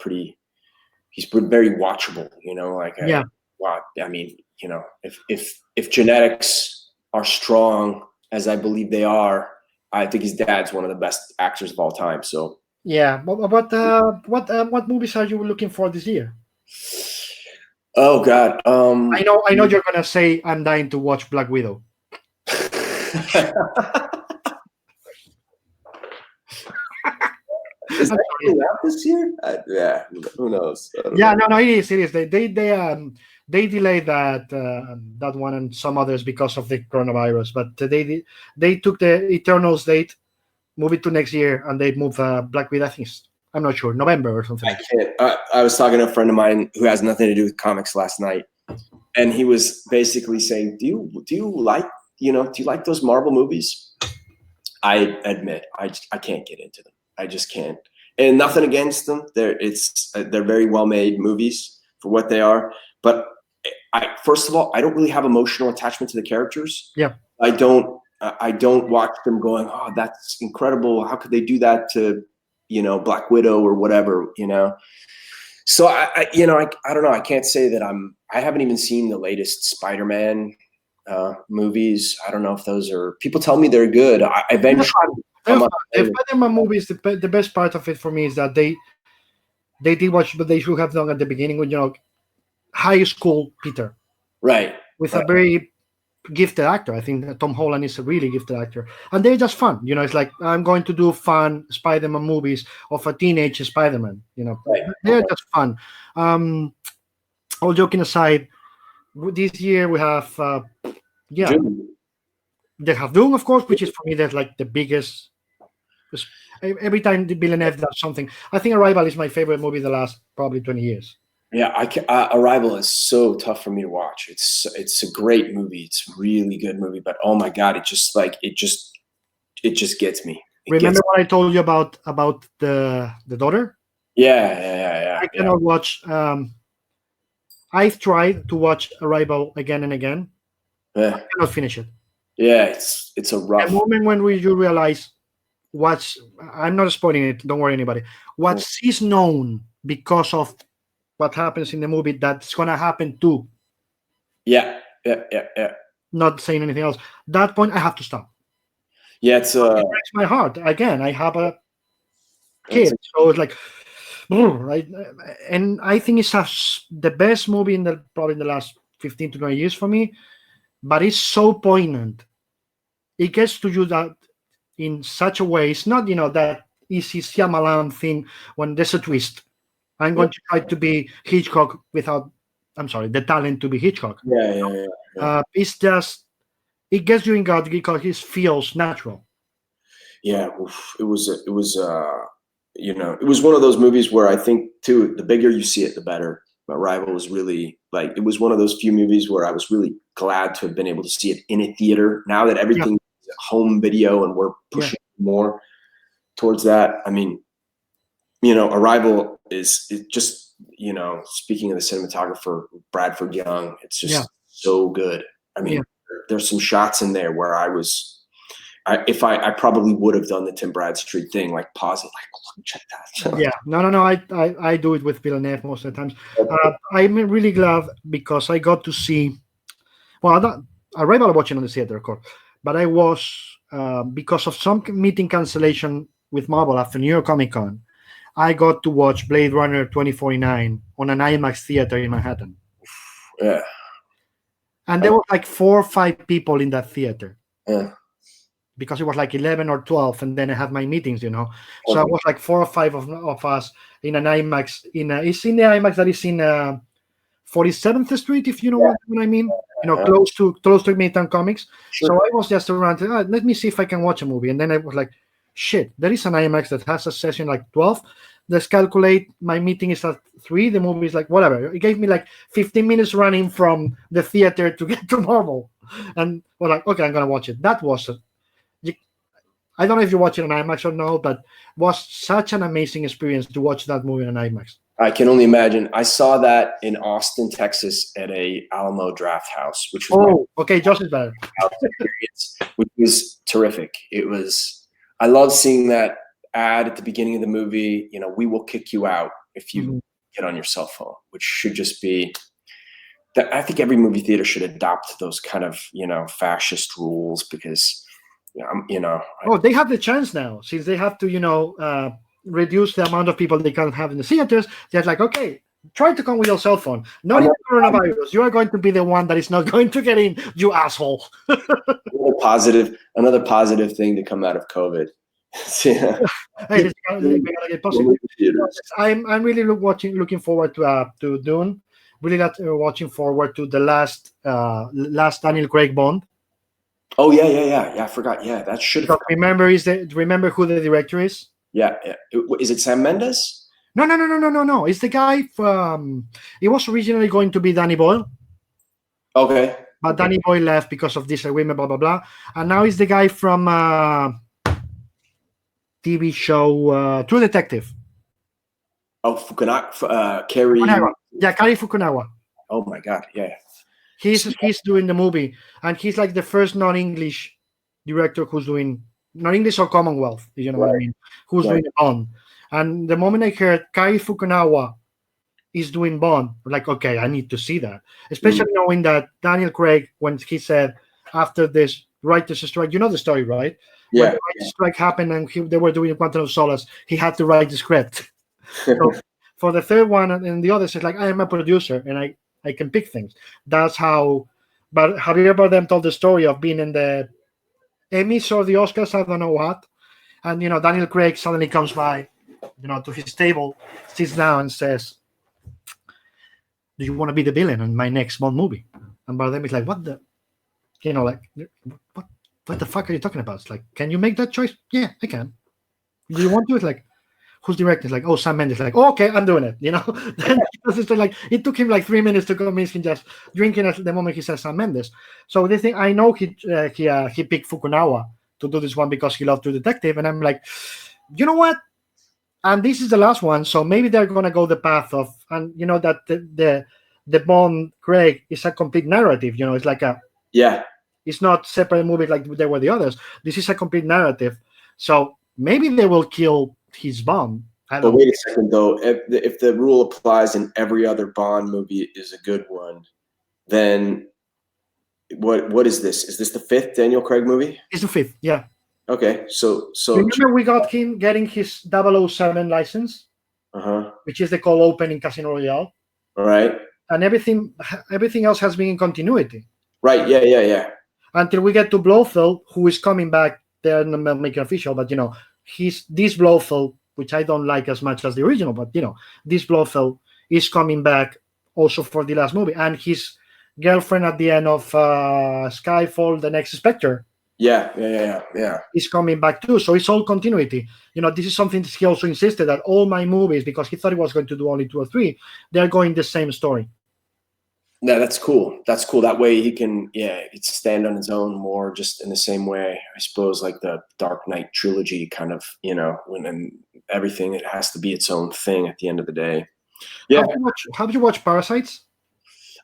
he's very watchable, Yeah. Wow. I mean, if genetics are strong, as I believe they are, I think his dad's one of the best actors of all time. So yeah, but what movies are you looking for this year? Oh God, I know you're gonna say I'm dying to watch Black Widow. Is that coming out this year? Yeah, who knows? Yeah, no, it is. They delayed that one and some others because of the coronavirus, but they took the Eternals date, move it to next year, and they moved Black Widow. I think I'm not sure, November or something. I can't. I was talking to a friend of mine who has nothing to do with comics last night, and he was basically saying, "Do you like those Marvel movies?" I admit, I can't get into them. I just can't. And nothing against them. They're very well made movies for what they are. But first of all, I don't really have emotional attachment to the characters. Yeah. I don't watch them going, oh, that's incredible. How could they do that to, Black Widow or whatever, So I don't know. I can't say that I haven't even seen the latest Spider-Man movies. I don't know if those are, people tell me they're good. The Spider-Man movies, the best part of it for me is that they did what they should have done at the beginning with high school Peter, right, with a very gifted actor. I think that Tom Holland is a really gifted actor, and they're just fun. It's like I'm going to do fun Spider-Man movies of a teenage Spider-Man. Right. They're just fun. All joking aside, this year we have June. They have Doom, of course, which is for me that's like the biggest. Every time the Villeneuve does something, I think Arrival is my favorite movie the last probably 20 years. Yeah, Arrival is so tough for me to watch. It's a great movie. It's a really good movie, but oh my God, it just gets me. Remember what I told you about the daughter? Yeah. I cannot watch. I've tried to watch Arrival again and again. Yeah. I cannot finish it. Yeah, it's a rough. The moment when you realize I'm not spoiling it. Don't worry, anybody. What's is known because of what happens in the movie that's gonna happen too. Yeah. Not saying anything else. That point, I have to stop. Yeah, it breaks my heart. Again, I have a kid, so it's like, right. And I think it's the best movie probably in the last 15 to 20 years for me. But it's so poignant. It gets to you that in such a way. It's not that easy Shyamalan thing when there's a twist. I'm going to try to be Hitchcock without, the talent to be Hitchcock. Yeah. It's just, it gets you in gut because it feels natural. Yeah, it was one of those movies where I think too, the bigger you see it, the better. Arrival was really like, it was one of those few movies where I was really glad to have been able to see it in a theater. Now that everything is home video and we're pushing more towards that, I mean, Arrival is just, speaking of the cinematographer, Bradford Young, it's just so good. I mean, there's some shots in there where I probably would have done the Tim Bradstreet thing, like pause it, like check that. Yeah, no. I do it with Villeneuve most of the times. I'm really glad because I got to see. Well, Arrival I watched it on the theater, of course, but I was because of some meeting cancellation with Marvel after New York Comic Con. I got to watch Blade Runner 2049 on an IMAX theater in Manhattan. Yeah, and there were like 4 or 5 people in that theater. Yeah. Because it was like 11 or 12, and then I had my meetings, So I was like 4 or 5 of us in an IMAX. It's in the IMAX that is in 47th Street, if you know what I mean. Close to Midtown Comics. Sure. So I was just around. Let me see if I can watch a movie, and then I was like, shit, there is an IMAX that has a session like 12. Let's calculate. My meeting is at 3. The movie is like whatever. It gave me like 15 minutes running from the theater to get to Marvel, and we're like, okay, I'm gonna watch it. That was I don't know if you watch it on IMAX or no, but it was such an amazing experience to watch that movie on IMAX. I can only imagine. I saw that in Austin, Texas, at a Alamo Draft House, which was just as bad. Which was terrific. It was. I love seeing that ad at the beginning of the movie. We will kick you out if you get on your cell phone, which should just be. I think every movie theater should adopt those kind of fascist rules because. They have the chance now since they have to reduce the amount of people they can have in the theaters. They're like, okay, try to come with your cell phone. Not even coronavirus. You are going to be the one that is not going to get in, you asshole. Another positive thing to come out of COVID. Hey, we gotta get positive. I'm really looking forward to Dune. Really watching forward to the last Daniel Craig Bond. Oh yeah. I forgot. Yeah, that should. Remember who the director is? Yeah. Is it Sam Mendes? No. It's the guy from. It was originally going to be Danny Boyle. Okay. But Danny Boyle left because of disagreement, blah blah blah, and now he's the guy from TV show True Detective. Oh, Cary. Yeah, Cary Fukunaga. Oh my God! Yeah. He's doing the movie, and he's like the first non-English director who's doing non-English or Commonwealth, you know what I mean? Who's doing Bond. And the moment I heard Cary Fukunaga is doing Bond, I'm like, okay, I need to see that. Especially knowing that Daniel Craig, when he said after this writer's strike, you know the story, right? Yeah. When the writer's strike happened and they were doing Quantum of Solace, he had to write the script. So for the third one and the others, it's like, I am a producer and I can pick things. That's how. But Javier Bardem told the story of being in the Emmys or the Oscars, I don't know what. And, Daniel Craig suddenly comes by, to his table, sits down and says, do you want to be the villain in my next Bond movie? And Bardem is like, what the? What the fuck are you talking about? It's like, can you make that choice? Yeah, I can. Do you want to? It's like, who's directing? Like, Sam Mendes. Like, okay, I'm doing it. Then it's like it took him like 3 minutes to convince him just drinking at the moment he says Sam Mendes. So they think I know he picked Fukunaga to do this one because he loved True Detective, and I'm like, you know what? And this is the last one, so maybe they're gonna go the path of that the Bond Craig is a complete narrative. It's like it's not separate movies like there were the others. This is a complete narrative. So maybe they will kill his Bond. But wait a second, though. If the rule applies and every other Bond movie is a good one, then what is this? Is this the 5th Daniel Craig movie? It's the 5th, yeah. Okay, so remember we got him getting his 007 license, which is the cold open in Casino Royale. All right. And everything else has been in continuity. Right. Yeah. Until we get to Blofeld, who is coming back. They're not making official, but this Blofeld, which I don't like as much as the original, but this Blofeld is coming back also for the last movie, and his girlfriend at the end of Skyfall, the next Spectre, Yeah. is coming back too. So it's all continuity. This is something that he also insisted that all my movies, because he thought he was going to do only 2 or 3, they're going the same story. Yeah, that's cool. That's cool. That way he can, it's stand on his own more, just in the same way, I suppose, like the Dark Knight trilogy kind of, when everything, it has to be its own thing at the end of the day. Yeah. Have you watched Parasites?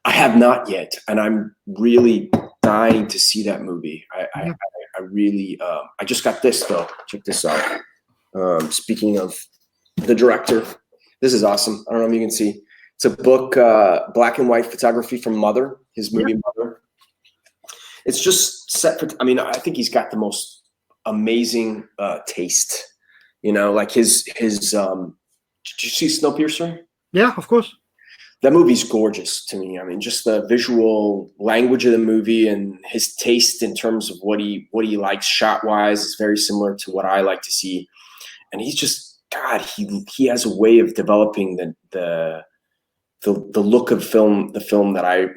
I have not yet, and I'm really dying to see that movie. I really, I just got this though. Check this out. Speaking of the director, this is awesome. I don't know if you can see. It's a book, black and white photography from Mother, his movie Mother. It's just set for, I think he's got the most amazing taste. Like his did you see Snowpiercer? Yeah, of course. That movie's gorgeous to me. Just the visual language of the movie and his taste in terms of what he likes shot wise is very similar to what I like to see. And he's just, God, he has a way of developing the look of the film that I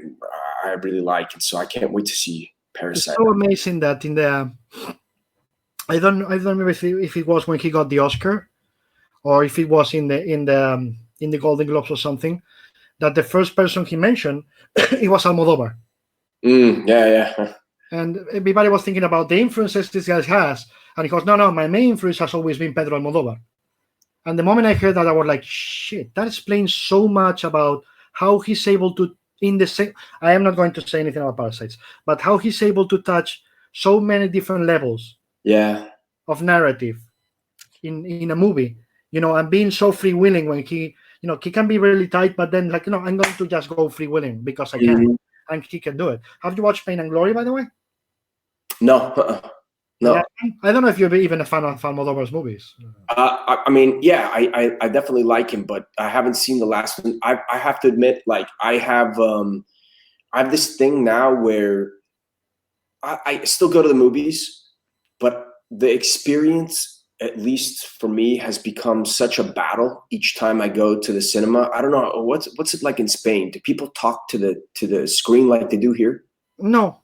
really like, and so I can't wait to see Parasite. It's so amazing that in the I don't remember if it was when he got the Oscar, or if it was in the Golden Globes or something, that the first person he mentioned it was Almodovar. Yeah. And everybody was thinking about the influences this guy has, and he goes, no, my main influence has always been Pedro Almodovar. And the moment I heard that, I was like, shit, that explains so much about how he's able to, I am not going to say anything about Parasites, but how he's able to touch so many different levels of narrative in a movie, and being so freewheeling when he can be really tight, but then I'm going to just go freewheeling because I can, and he can do it. Have you watched Pain and Glory, by the way? No. No, yeah, I don't know if you're even a fan of Almodovar's movies. I definitely like him, but I haven't seen the last one. I have to admit, like I have this thing now where I still go to the movies, but the experience, at least for me, has become such a battle each time I go to the cinema. I don't know what's it like in Spain. Do people talk to the screen like they do here? No.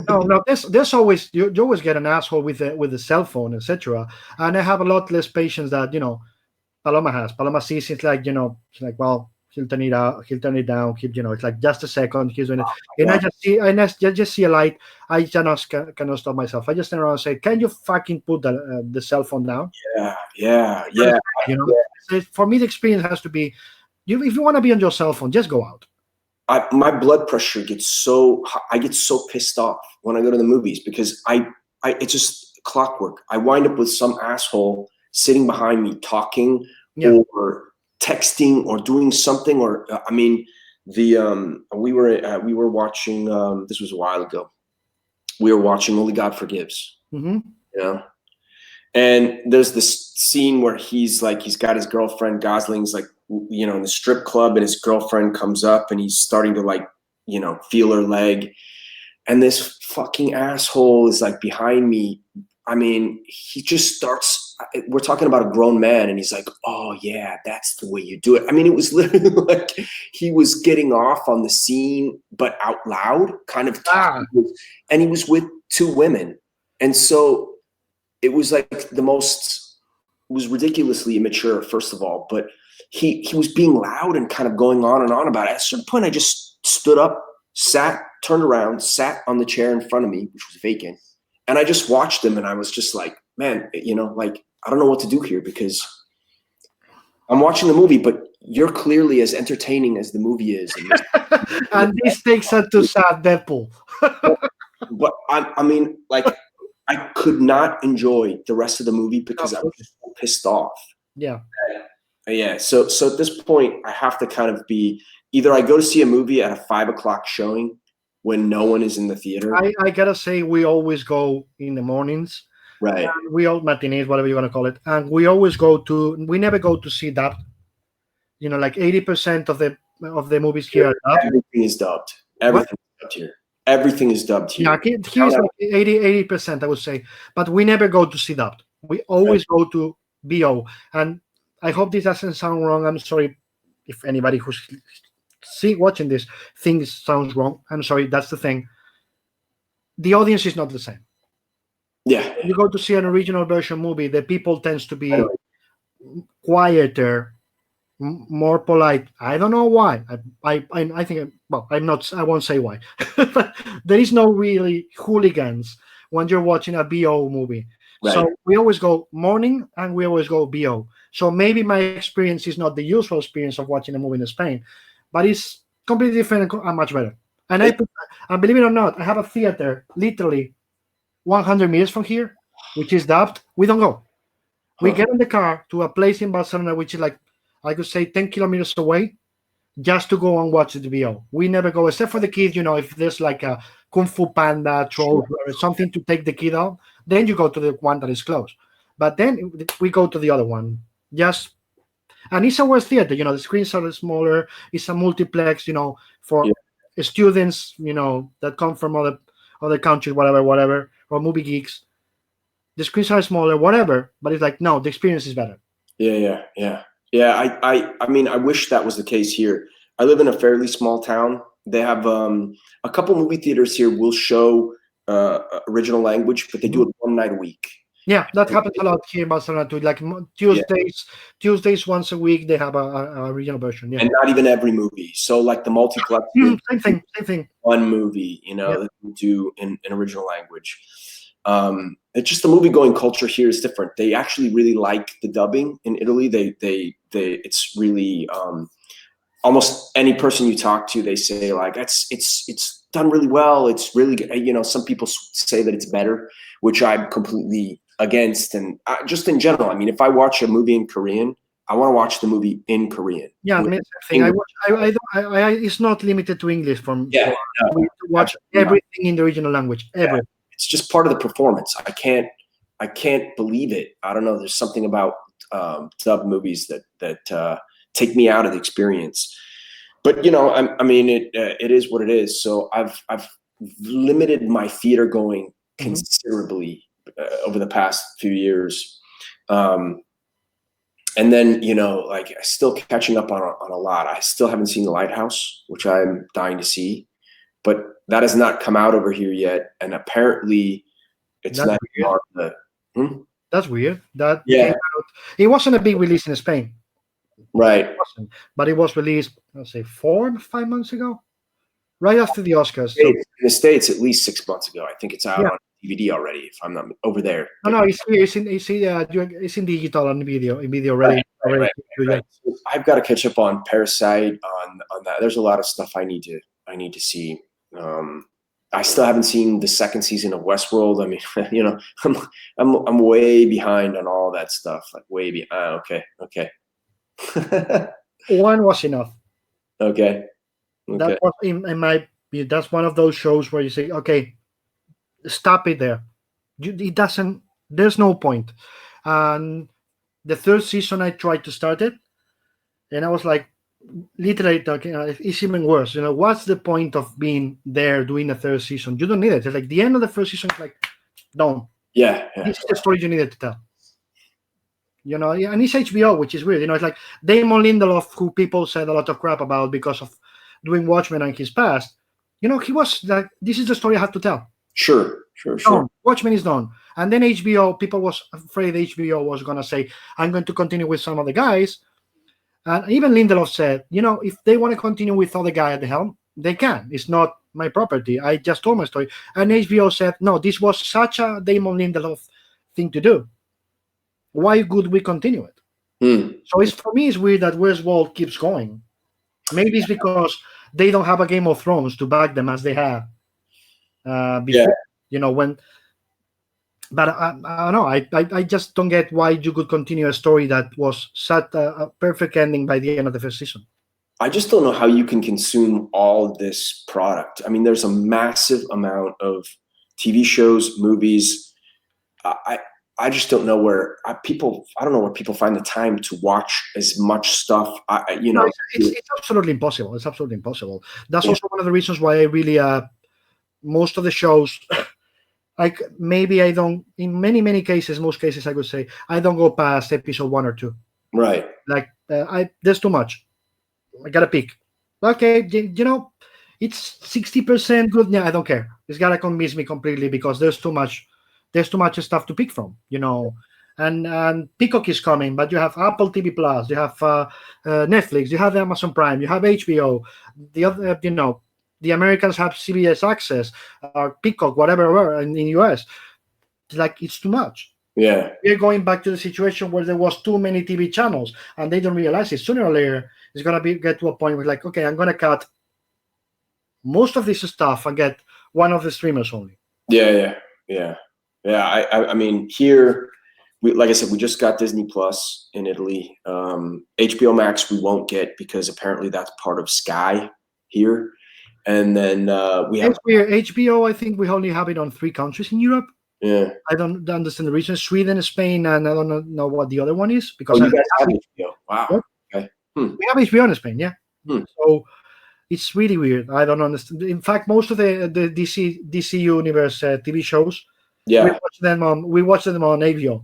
No. There's always you always get an asshole with the cell phone, etc. And I have a lot less patience that Paloma has. Paloma sees it's like she's like, well, he'll turn it out, he'll turn it down, it's like just a second, he's doing it, and I just see a light. I cannot stop myself. I just turn around and say, can you fucking put the cell phone down? Yeah. For me, the experience has to be, if you want to be on your cell phone, just go out. My blood pressure gets I get so pissed off when I go to the movies because it's just clockwork. I wind up with some asshole sitting behind me talking or texting or doing something, or we were watching this was a while ago. We were watching Only God Forgives. Mm-hmm. And there's this scene where he's got his girlfriend, Gosling's in the strip club, and his girlfriend comes up and he's starting to feel her leg. And this fucking asshole is behind me. He just starts, we're talking about a grown man, and he's like, oh yeah, that's the way you do it. It was literally like he was getting off on the scene, but out loud, kind of. And he was with 2 women. And so it was it was ridiculously immature, first of all, but he was being loud and kind of going on and on about it. At a certain point, I just stood up, turned around, sat on the chair in front of me, which was vacant. And I just watched him, and I was just like, man, I don't know what to do here, because I'm watching the movie, but you're clearly as entertaining as the movie is. And this takes us to sad Deadpool. But I could not enjoy the rest of the movie because I was so pissed off. Yeah. So at this point, I have to kind of be either I go to see a movie at a 5:00 showing when no one is in the theater. I gotta say, we always go in the mornings. Right. We all matinees, whatever you want to call it, and we always we never go to see dubbed. 80% of the movies here are dubbed. Everything is dubbed. Everything is dubbed here. Everything is dubbed here. Yeah, here's 80%, I would say. But we never go to see dubbed. We always go to BO. And I hope this doesn't sound wrong. I'm sorry if anybody who's watching this thinks it sounds wrong. I'm sorry, that's the thing. The audience is not the same. Yeah. When you go to see an original version movie, the people tends to I be know. quieter, more polite. I don't know why. I think, well, I'm not. I won't say why. But there is no really hooligans when you're watching a BO movie. So Right. we always go morning and we always go BO. So maybe my experience is not the usual experience of watching a movie in Spain, but it's completely different and much better. And and believe it or not, I have a theater literally 100 meters from here, which is dubbed. We don't go. We Huh. get in the car to a place in Barcelona, which is like, I could say 10 kilometers away, just to go and watch the VO. We never go, except for the kids, if there's like a Kung Fu Panda, Trolls, or something to take the kid out, then you go to the one that is close. But then we go to the other one. And it's a West theater, the screens are smaller. It's a multiplex, for Yeah. students, that come from other countries, whatever, or movie geeks. The screens are smaller, whatever, but it's like, no, the experience is better. Yeah. I mean, I wish that was the case here. I live in a fairly small town. They have a couple movie theaters here will show original language, but they do it one night a week. Yeah, that happens a lot here in Barcelona too. Like Tuesdays once a week they have a regional version. Yeah, And not even every movie. So like the multiplex, same thing. one movie, Yeah. that we do in original language. It's just the movie going culture here is different. They actually really like the dubbing in Italy. It's really almost any person you talk to, they say like it's done really well. It's really good. Some people say that it's better, which I'm completely against. And just in general, I mean, if I watch a movie in Korean, I want to watch the movie in Korean. Yeah, I mean, same thing. It's not limited to English. Yeah, we watch everything in the original language. Everything. Yeah. It's just part of the performance. I can't believe it. I don't know. There's something about dub movies that take me out of the experience. But I mean, it is what it is. So I've limited my theater going considerably over the past few years. And then, like still catching up on a lot. I still haven't seen The Lighthouse, which I'm dying to see, but that has not come out over here yet. And apparently it's That's not weird. That's weird. That Yeah. came out. It wasn't a big release in Spain. Right. It wasn't, but it was released, let's say 4 or 5 months ago, right after the Oscars. So, In the States, at least 6 months ago. I think it's out Yeah. on DVD already, if I'm not over there. no, it's here. It's in digital and video. In video already. Right. Yeah. So I've got to catch up on Parasite, on that. There's a lot of stuff I need to see. I still haven't seen the second season of Westworld. I mean, I'm way behind on all that stuff. Like way behind. Okay. One was enough. Okay. That was in my view. That's one of those shows where you say, okay, stop it there. It doesn't. There's no point. And the third season, I tried to start it, and I was like, literally talking. It's even worse. What's the point of being there doing a third season? You don't need it. It's like the end of the first season is like, done. Yeah. This is the story you needed to tell. And it's HBO, which is weird. It's like Damon Lindelof, who people said a lot of crap about because of doing Watchmen and his past. He was like, this is the story I have to tell. Sure. Watchmen is done. And then HBO, people was afraid HBO was going to say, I'm going to continue with some of the guys. And even Lindelof said, if they want to continue with other guy at the helm, they can. It's not my property. I just told my story. And HBO said, no, this was such a Damon Lindelof thing to do. Why would we continue it? So for me, it's weird that Westworld keeps going. Maybe it's because they don't have a Game of Thrones to back them as they have before. But I don't know. I just don't get why you could continue a story that was such a perfect ending by the end of the first season. I just don't know how you can consume all this product. I mean, there's a massive amount of TV shows, movies. I just don't know where people find the time to watch as much stuff. It's absolutely impossible. It's absolutely impossible. That's also one of the reasons why I really most of the shows, like maybe I don't. In many cases, most cases I would say I don't go past episode 1 or 2. Right. Like there's too much. I gotta pick. Okay, it's 60% good. Yeah, I don't care. It's gotta convince me completely because there's too much there's too much stuff to pick from, and Peacock is coming, but you have Apple TV Plus, you have Netflix, you have Amazon Prime, you have HBO. The other, the Americans have CBS Access or Peacock, whatever, in the US. Like, it's too much. Yeah. We're going back to the situation where there was too many TV channels, and they don't realize it. Sooner or later, it's gonna get to a point where, like, okay, I'm gonna cut most of this stuff and get one of the streamers only. Yeah. I mean, here, like I said, we just got Disney Plus in Italy. HBO Max we won't get because apparently that's part of Sky here. And then we have HBO. I think we only have it on 3 countries in Europe. Yeah. I don't understand the reason. Sweden, Spain, and I don't know what the other one is. Because you guys have HBO. Wow. What? Okay. We have HBO in Spain, yeah. So it's really weird. I don't understand. In fact, most of the DC Universe TV shows, we watch them on HBO.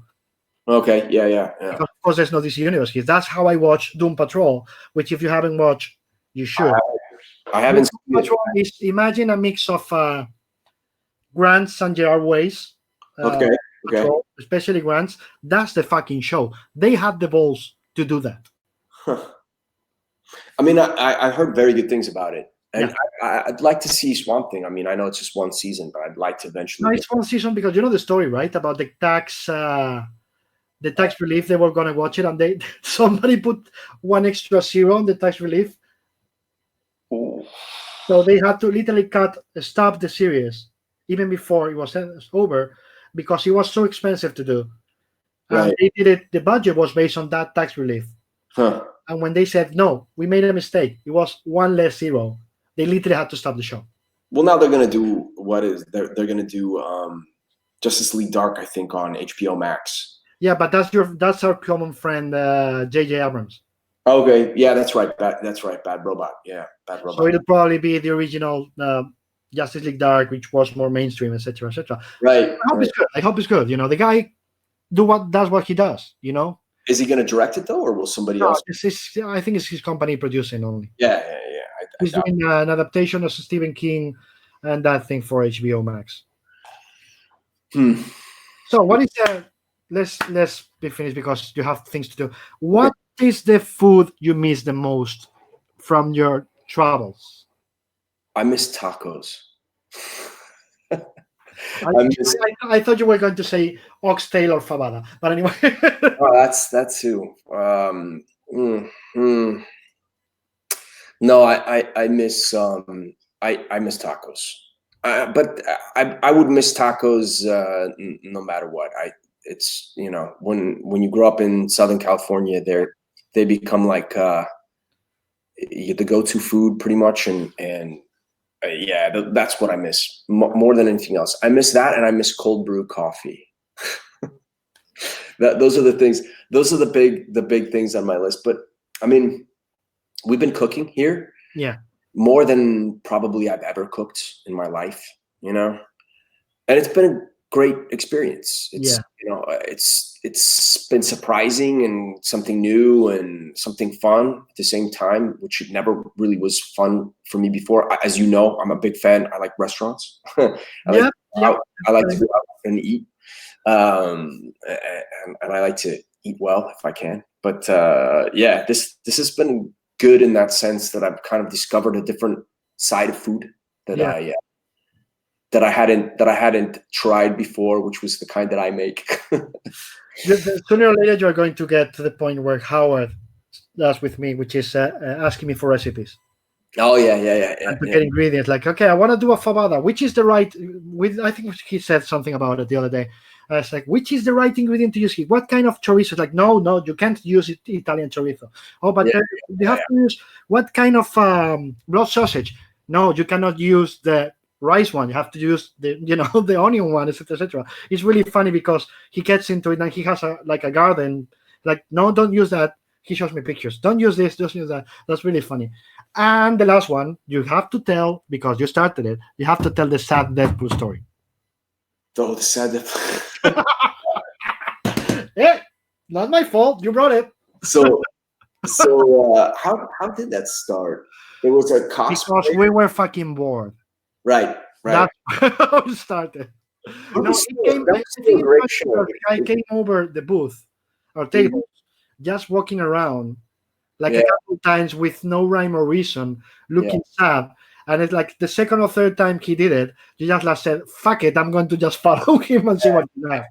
Okay. Yeah. Because, of course, there's no DC Universe here. That's how I watch Doom Patrol, which, if you haven't watched, you should. I haven't seen it. Imagine a mix of Grant's and Gerard Way's. Okay. Patrol, especially Grant's. That's the fucking show. They had the balls to do that. Huh. I mean, I heard very good things about it, and I'd like to see Swamp Thing. I mean, I know it's just one season, but I'd like to eventually. No, it's one season because you know the story, right? About the tax relief. They were gonna watch it, and somebody put one extra zero on the tax relief. Ooh. So they had to literally stop the series even before it was over because it was so expensive to do. Right. And they did it. The budget was based on that tax relief. Huh. And when they said, no, we made a mistake, it was one less zero, they literally had to stop the show. Well, now they're going to do they're going to do Justice League Dark, I think, on HBO Max. Yeah, but that's our common friend, J.J. Abrams. Okay, yeah, that's right. That's right. Bad Robot. Yeah, Bad Robot. So it'll probably be the original Justice League Dark, which was more mainstream, etc., etc. Right. I hope it's good. The guy does what he does. Is he going to direct it though, or will somebody else? I think it's his company producing only. Yeah. He's doing an adaptation of Stephen King and that thing for HBO Max. So what is let's be finished because you have things to do. What is the food you miss the most from your travels? I miss tacos. I thought you were going to say oxtail or fabada, but anyway. Oh, that's too. No, I miss I miss tacos. But I would miss tacos no matter what. It's when you grow up in Southern California, they become like the go-to food pretty much, and that's what I miss more than anything else. I miss that, and I miss cold brew coffee. Those are the things. Those are the big things on my list. But I mean, we've been cooking here, more than probably I've ever cooked in my life. And it's been a great experience. It's been surprising and something new and something fun at the same time, which it never really was fun for me before. As you know, I'm a big fan. I like restaurants. I like to go out and eat. And I like to eat well if I can. But this has been good in that sense that I've kind of discovered a different side of food that I hadn't tried before, which was the kind that I make. Sooner or later, you're going to get to the point where Howard does with me, which is asking me for recipes. Oh yeah. And to get ingredients, like, okay, I want to do a fabada. Which is the right? I think he said something about it the other day. It's like, which is the right ingredient to use here? What kind of chorizo? Like, no, you can't use Italian chorizo. Oh, but you have to use what kind of blood sausage? No, you cannot use the rice one. You have to use the onion one, etc., etc. It's really funny because he gets into it and he has a garden. Like, no, don't use that. He shows me pictures. Don't use this. Don't use that. That's really funny. And the last one, you have to tell, because you started it, you have to tell the sad Deadpool story. Oh, the sad Deadpool. Hey, not my fault. You brought it. So how did that start? It was a cosplay. Because we were fucking bored. Right. That's how it started. No, it came. That I was think a great it's show. the guy came over the booth or table, just walking around like a Yeah. couple times with no rhyme or reason, looking sad. And it's like the second or third time he did it, you just like said, "Fuck it, I'm going to just follow him and see what he does."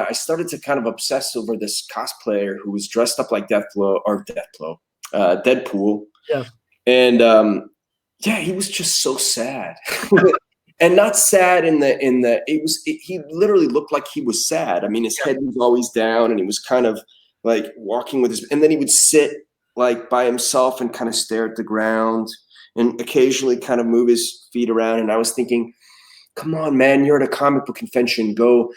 I started to kind of obsess over this cosplayer who was dressed up like Deadpool. Yes. And he was just so sad. And not sad he literally looked like he was sad. I mean, his head was always down and he was kind of like walking with and then he would sit like by himself and kind of stare at the ground and occasionally kind of move his feet around. And I was thinking, come on, man, you're at a comic book convention. Go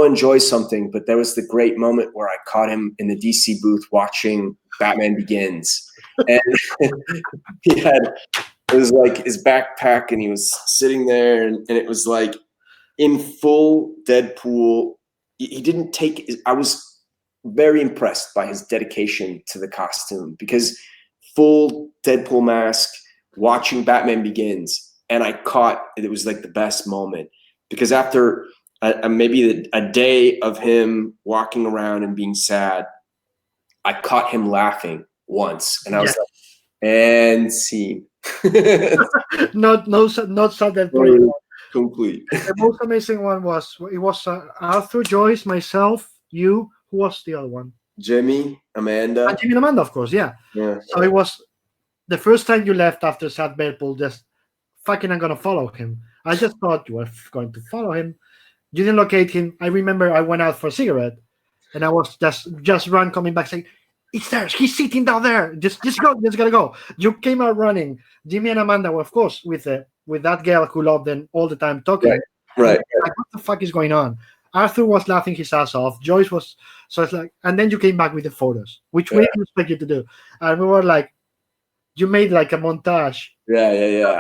enjoy something. But there was the great moment where I caught him in the DC booth watching Batman Begins. And it was like his backpack and he was sitting there and it was like in full Deadpool. He didn't take I was very impressed by his dedication to the costume because full Deadpool mask watching Batman Begins. And I caught it was like the best moment because after maybe a day of him walking around and being sad, I caught him laughing once and I was like, and scene. not sad Deadpool. Complete. The most amazing one was Arthur, Joyce, myself, you. Who was the other one? Jimmy, Amanda. And Jimmy and Amanda, of course, yeah. So it was the first time you left after Sad Deadpool, just fucking I'm gonna follow him. I just thought you were going to follow him. You didn't locate him. I remember I went out for a cigarette and I was just run coming back saying, it's there, he's sitting down there. Just gotta go. You came out running. Jimmy and Amanda were of course with that girl who loved them all the time talking. Right. Like, what the fuck is going on? Arthur was laughing his ass off. Joyce was so it's like, and then you came back with the photos, which we didn't expect you to do. And we were like, you made like a montage. Yeah.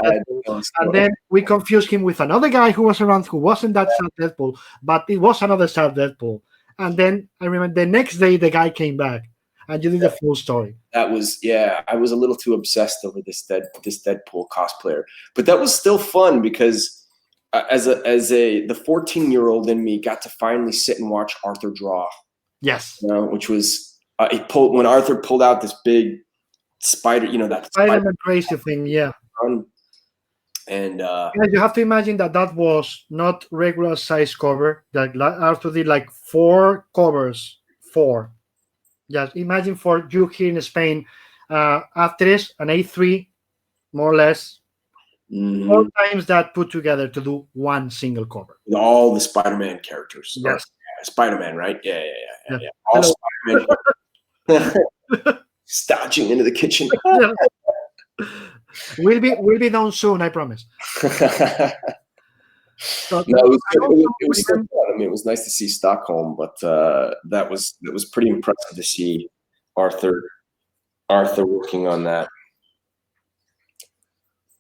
And then we confused him with another guy who was around who wasn't that sad Deadpool, but it was another sad Deadpool. And then I remember the next day the guy came back and you did the full story. That was I was a little too obsessed over this Deadpool cosplayer, but that was still fun because the 14-year-old in me got to finally sit and watch Arthur draw. Yes, which was when Arthur pulled out this big spider, that Spider-Man crazy thing, yeah. And you have to imagine that was not regular size cover. That Arthur did like 4 covers. 4. Just imagine for you here in Spain, after this, an A3, more or less, 4 times that put together to do one single cover. With all the Spider-Man characters. Yes. Spider-Man, right? Yeah. All Spider-Man. Stouching into the kitchen. We'll be done soon, I promise. No, it was so fun. I mean, it was nice to see Stockholm, but that was pretty impressive to see Arthur working on that.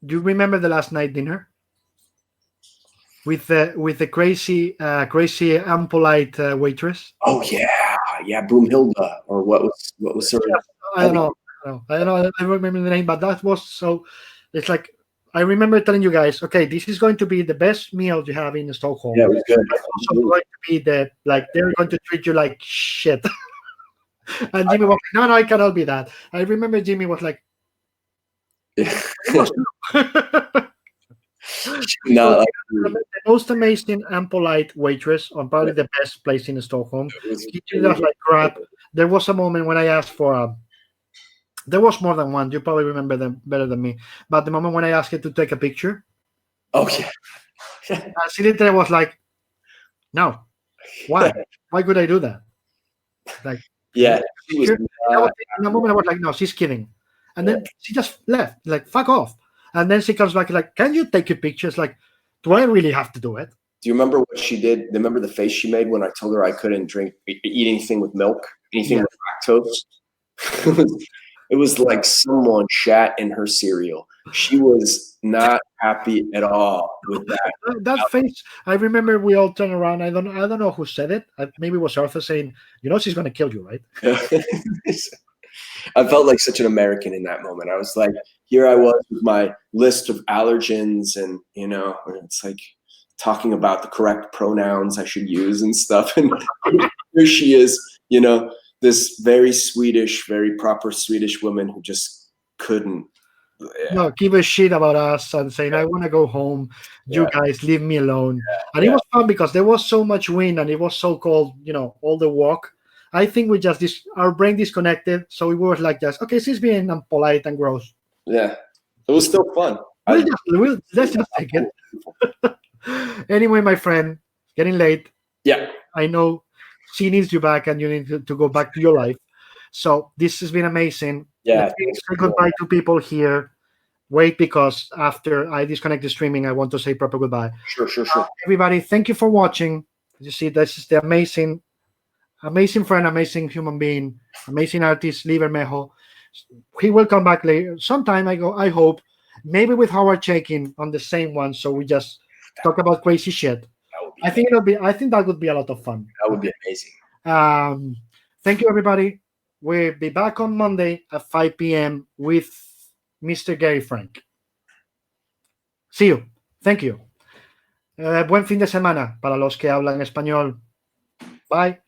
Do you remember the last night dinner with the crazy impolite waitress? Oh yeah, Broomhilda, or what was her? I don't know. I don't remember the name, but that was so. It's like I remember telling you guys, okay, this is going to be the best meal you have in Stockholm. Yeah, it was good. It's also going to be they're going to treat you like shit. And Jimmy was like, no, it cannot be that. I remember Jimmy was like, No, the most amazing and polite waitress, or probably the best place in Stockholm. He treated us like crap. There was a moment when I asked for there was more than one. You probably remember them better than me. But the moment when I asked her to take a picture, she literally was like, "No, why? Why could I do that?" Like, yeah. in a moment I was like, "No, she's kidding," and then she just left, like, "Fuck off." And then she comes back like, "Can you take a picture?" It's like, do I really have to do it? Do you remember what she did? Remember the face she made when I told her I couldn't eat anything with milk, anything with lactose? It was like someone shat in her cereal. She was not happy at all with that. That face. I remember we all turned around. I don't know who said it. Maybe it was Arthur saying, "She's going to kill you, right?" I felt like such an American in that moment. I was like, here I was with my list of allergens, and it's like, talking about the correct pronouns I should use and stuff. And here she is, you know, this very Swedish, very proper Swedish woman who just couldn't. No, give a shit about us and saying, I want to go home. You guys leave me alone. And it was fun because there was so much wind and it was so cold, you know, all the walk. I think we just, our brain disconnected. So we were like, just, okay, she's being polite and gross. Yeah. It was still fun. Let's just take it. Anyway, my friend, getting late. Yeah. I know she needs you back and you need to go back to your life. So this has been amazing. Yeah. Say goodbye to people here. Wait, because after I disconnect the streaming, I want to say proper goodbye. Sure. Everybody, thank you for watching. You see, this is the amazing friend, amazing human being, amazing artist, Lee Bermejo. He will come back later. Sometime I hope, maybe with Howard Chaykin on the same one. So we just talk about crazy shit. I think that would be a lot of fun. That would be amazing. Thank you, everybody. We'll be back on Monday at 5 p.m. with Mr. Gary Frank. See you. Thank you. Buen fin de semana para los que hablan español. Bye.